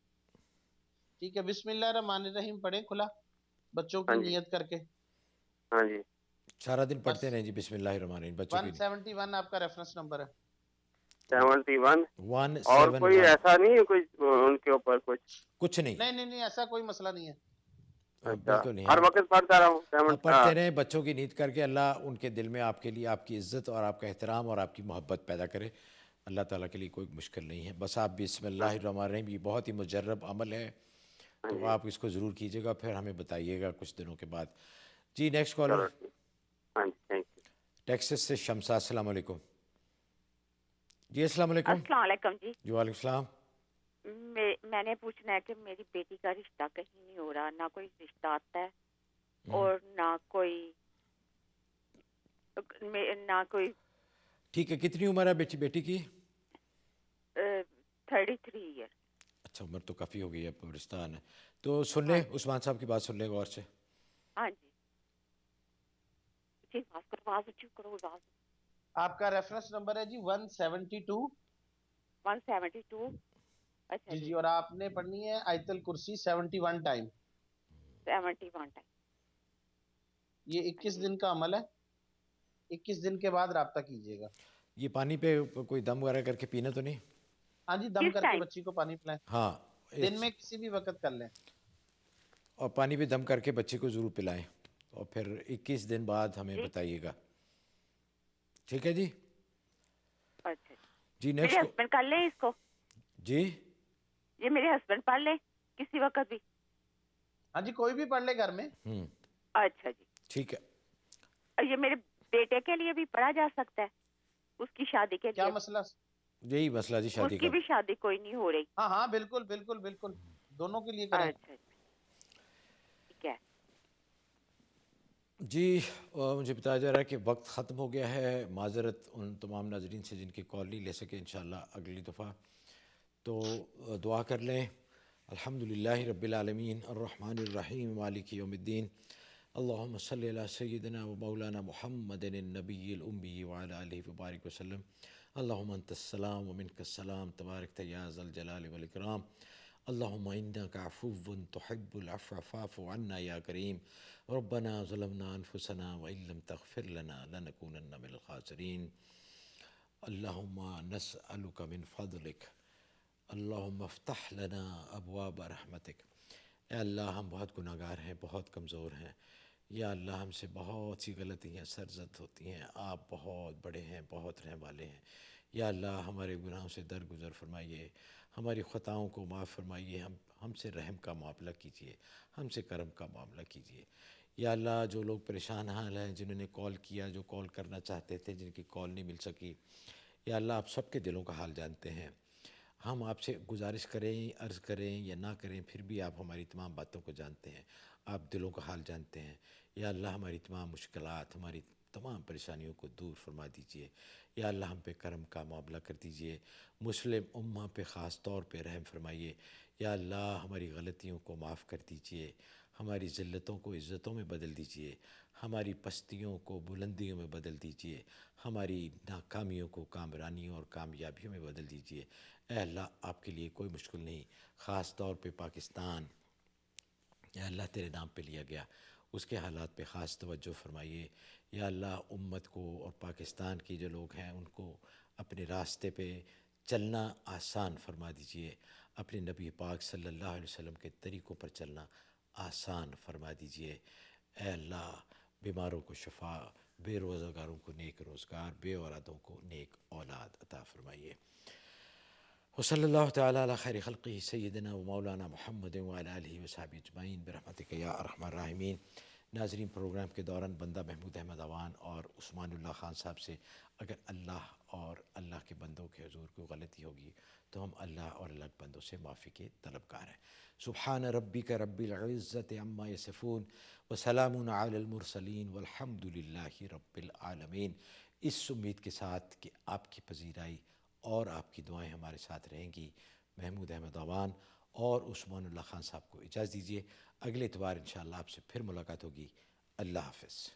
ٹھیک ہے. بسم اللہ الرحمن الرحیم پڑھیں کھلا بچوں کی نیت کر کے. ہاں جی سارا دن پڑھتے رہیں جی بسم اللہ الرحمن الرحیم. بچوں کی 171 آپ کا ریفرنس نمبر ہے. 71 اور کوئی ایسا نہیں ہے کوئی ان کے اوپر کچھ نہیں؟ نہیں ایسا کوئی مسئلہ نہیں ہے. بالکل نہیں. ہر وقت پڑھتا رہوں. پڑھتے رہیں بچوں کی نیت کر کے. اللہ ان کے دل میں آپ کے لیے آپ کی عزت اور آپ کا احترام اور آپ کی محبت پیدا کرے. اللہ تعالیٰ کے لیے کوئی مشکل نہیں ہے. بس آپ بسم اللہ الرحمن الرحیم، یہ بہت ہی مجرب عمل ہے تو آپ اس کو ضرور کیجیے گا، پھر ہمیں بتائیے گا کچھ دنوں کے بعد. جی نیکسٹ کالر. ٹیکسس سے شمسا. السلام علیکم. جی السلام علیکم. السلام علیکم. جی وعلیکم السلام. میں نے پوچھنا ہے کہ میری بیٹی کا رشتہ کہیں نہیں ہو رہا، نہ کوئی رشتہ آتا ہے اور نہ کوئی. ٹھیک ہے. کتنی عمر ہے بیٹی کی؟ 33 ایئر. اچھا عمر تو کافی ہو گئی ہے رشتہ آنا. تو سن لیں عثمان صاحب کی بات سن لیں غور سے. ہاں جی آپ کا ریفرنس نمبر ہے جی 172. اچھا جی اور آپ نے پڑھنی ہے آیت الکرسی 71 ٹائم. یہ 21 دن کا عمل ہے. 21 دن کے بعد رابطہ کیجیے گا. یہ پانی پہ کوئی دم وغیرہ کر کے پینا تو نہیں؟ ہاں جی دم کر کے بچی کو پانی پلائیں. ہاں دن میں کسی بھی وقت کر لیں اور پانی پہ دم کر کے بچے کو ضرور پلائیں اور پھر 21 دن بعد ہمیں بتائیے گا. ٹھیک ہے جی. اچھا جی میرے ہسبینڈ کر لیں اس کو؟ جی یہ میرے ہسبینڈ پڑھ لیں کسی وقت بھی؟ ہاں جی کوئی بھی پڑھ لے گھر میں. اچھا جی ٹھیک ہے. یہ میرے بیٹے کے لیے بھی پڑھا جا سکتا ہے؟ اس کی شادی کے لیے کیا مسئلہ؟ یہی مسئلہ جی شادی کا. اس کی بھی شادی کوئی نہیں ہو رہی؟ ہاں بالکل بالکل بالکل دونوں کے لیے کریں. اچھا ٹھیک ہے. جی مجھے بتایا جا رہا ہے کہ وقت ختم ہو گیا ہے. معذرت ان تمام ناظرین سے جن کی کال نہیں لے سکے. انشاءاللہ اگلی دفعہ تو دعا کر لیں. الحمدللہ رب العالمین الرحمن الرحیم مالک یوم الدین. اللہم صلی علی سیدنا و مولانا محمد النبی الامی وعلی آلہ وبارک وسلم. اللہم انت السلام و منک السلام تبارک یا ذا الجلال والاکرام. اللہم انک عفو تحب العفو فاعف عنا یا کریم. ربنا ظلمنا انفسنا وان لم تغفر لنا لنکونن من الخاسرین. اللہم نسألک من فضلک اللہم افتح لنا ابواب رحمتک. اے اللہ ہم بہت گناہ گار ہیں، بہت کمزور ہیں. یا اللہ ہم سے بہت سی غلطیاں سرزد ہوتی ہیں. آپ بہت بڑے ہیں، بہت رحم والے ہیں. یا اللہ ہمارے گناہوں سے درگزر فرمائیے، ہماری خطاؤں کو معاف فرمائیے. ہم سے رحم کا معاملہ کیجیے، ہم سے کرم کا معاملہ کیجیے. یا اللہ جو لوگ پریشان حال ہیں، جنہوں نے کال کیا، جو کال کرنا چاہتے تھے، جن کی کال نہیں مل سکی، یا اللہ آپ سب کے دلوں کا حال جانتے ہیں. ہم آپ سے گزارش کریں، عرض کریں یا نہ کریں، پھر بھی آپ ہماری تمام باتوں کو جانتے ہیں، آپ دلوں کا حال جانتے ہیں. یا اللہ ہماری تمام مشکلات، ہماری تمام پریشانیوں کو دور فرما دیجئے. یا اللہ ہم پہ کرم کا معاملہ کر دیجئے. مسلم امہ پہ خاص طور پہ رحم فرمائیے. یا اللہ ہماری غلطیوں کو معاف کر دیجئے، ہماری ذلتوں کو عزتوں میں بدل دیجئے، ہماری پستیوں کو بلندیوں میں بدل دیجئے، ہماری ناکامیوں کو کامرانیوں اور کامیابیوں میں بدل دیجئے. اے اللہ آپ کے لیے کوئی مشکل نہیں. خاص طور پہ پاکستان اے اللہ تیرے نام پہ لیا گیا، اس کے حالات پہ خاص توجہ فرمائیے. یا اللہ امت کو اور پاکستان کی جو لوگ ہیں ان کو اپنے راستے پہ چلنا آسان فرما دیجئے. اپنے نبی پاک صلی اللہ علیہ وسلم کے طریقوں پر چلنا آسان فرما دیجئے. اے اللہ بیماروں کو شفا، بے روزگاروں کو نیک روزگار، بے اولادوں کو نیک اولاد عطا فرمائیے۔ وصلی اللہ تعالیٰ علی خیر خلقہ سیدنا و مولانا محمد وعلی آلہ وصحبہ اجمعین برحمتک یا ارحم الراحمین۔ ناظرین، پروگرام کے دوران بندہ محمود احمد اوان اور عثمان اللہ خان صاحب سے اگر اللہ اور اللہ کے بندوں کے حضور کوئی غلطی ہوگی تو ہم اللہ اور اللہ کے بندوں سے معافی کے طلبگار ہیں۔ سبحان ربک رب العزت عما یصفون وسلام علی المرسلین والحمد للہ رب العالمین۔ اس امید کے ساتھ کہ آپ کی پذیرائی اور آپ کی دعائیں ہمارے ساتھ رہیں گی، محمود احمد اوان اور عثمان اللہ خان صاحب کو اجازت دیجیے۔ اگلے اتوار انشاءاللہ آپ سے پھر ملاقات ہوگی۔ اللہ حافظ۔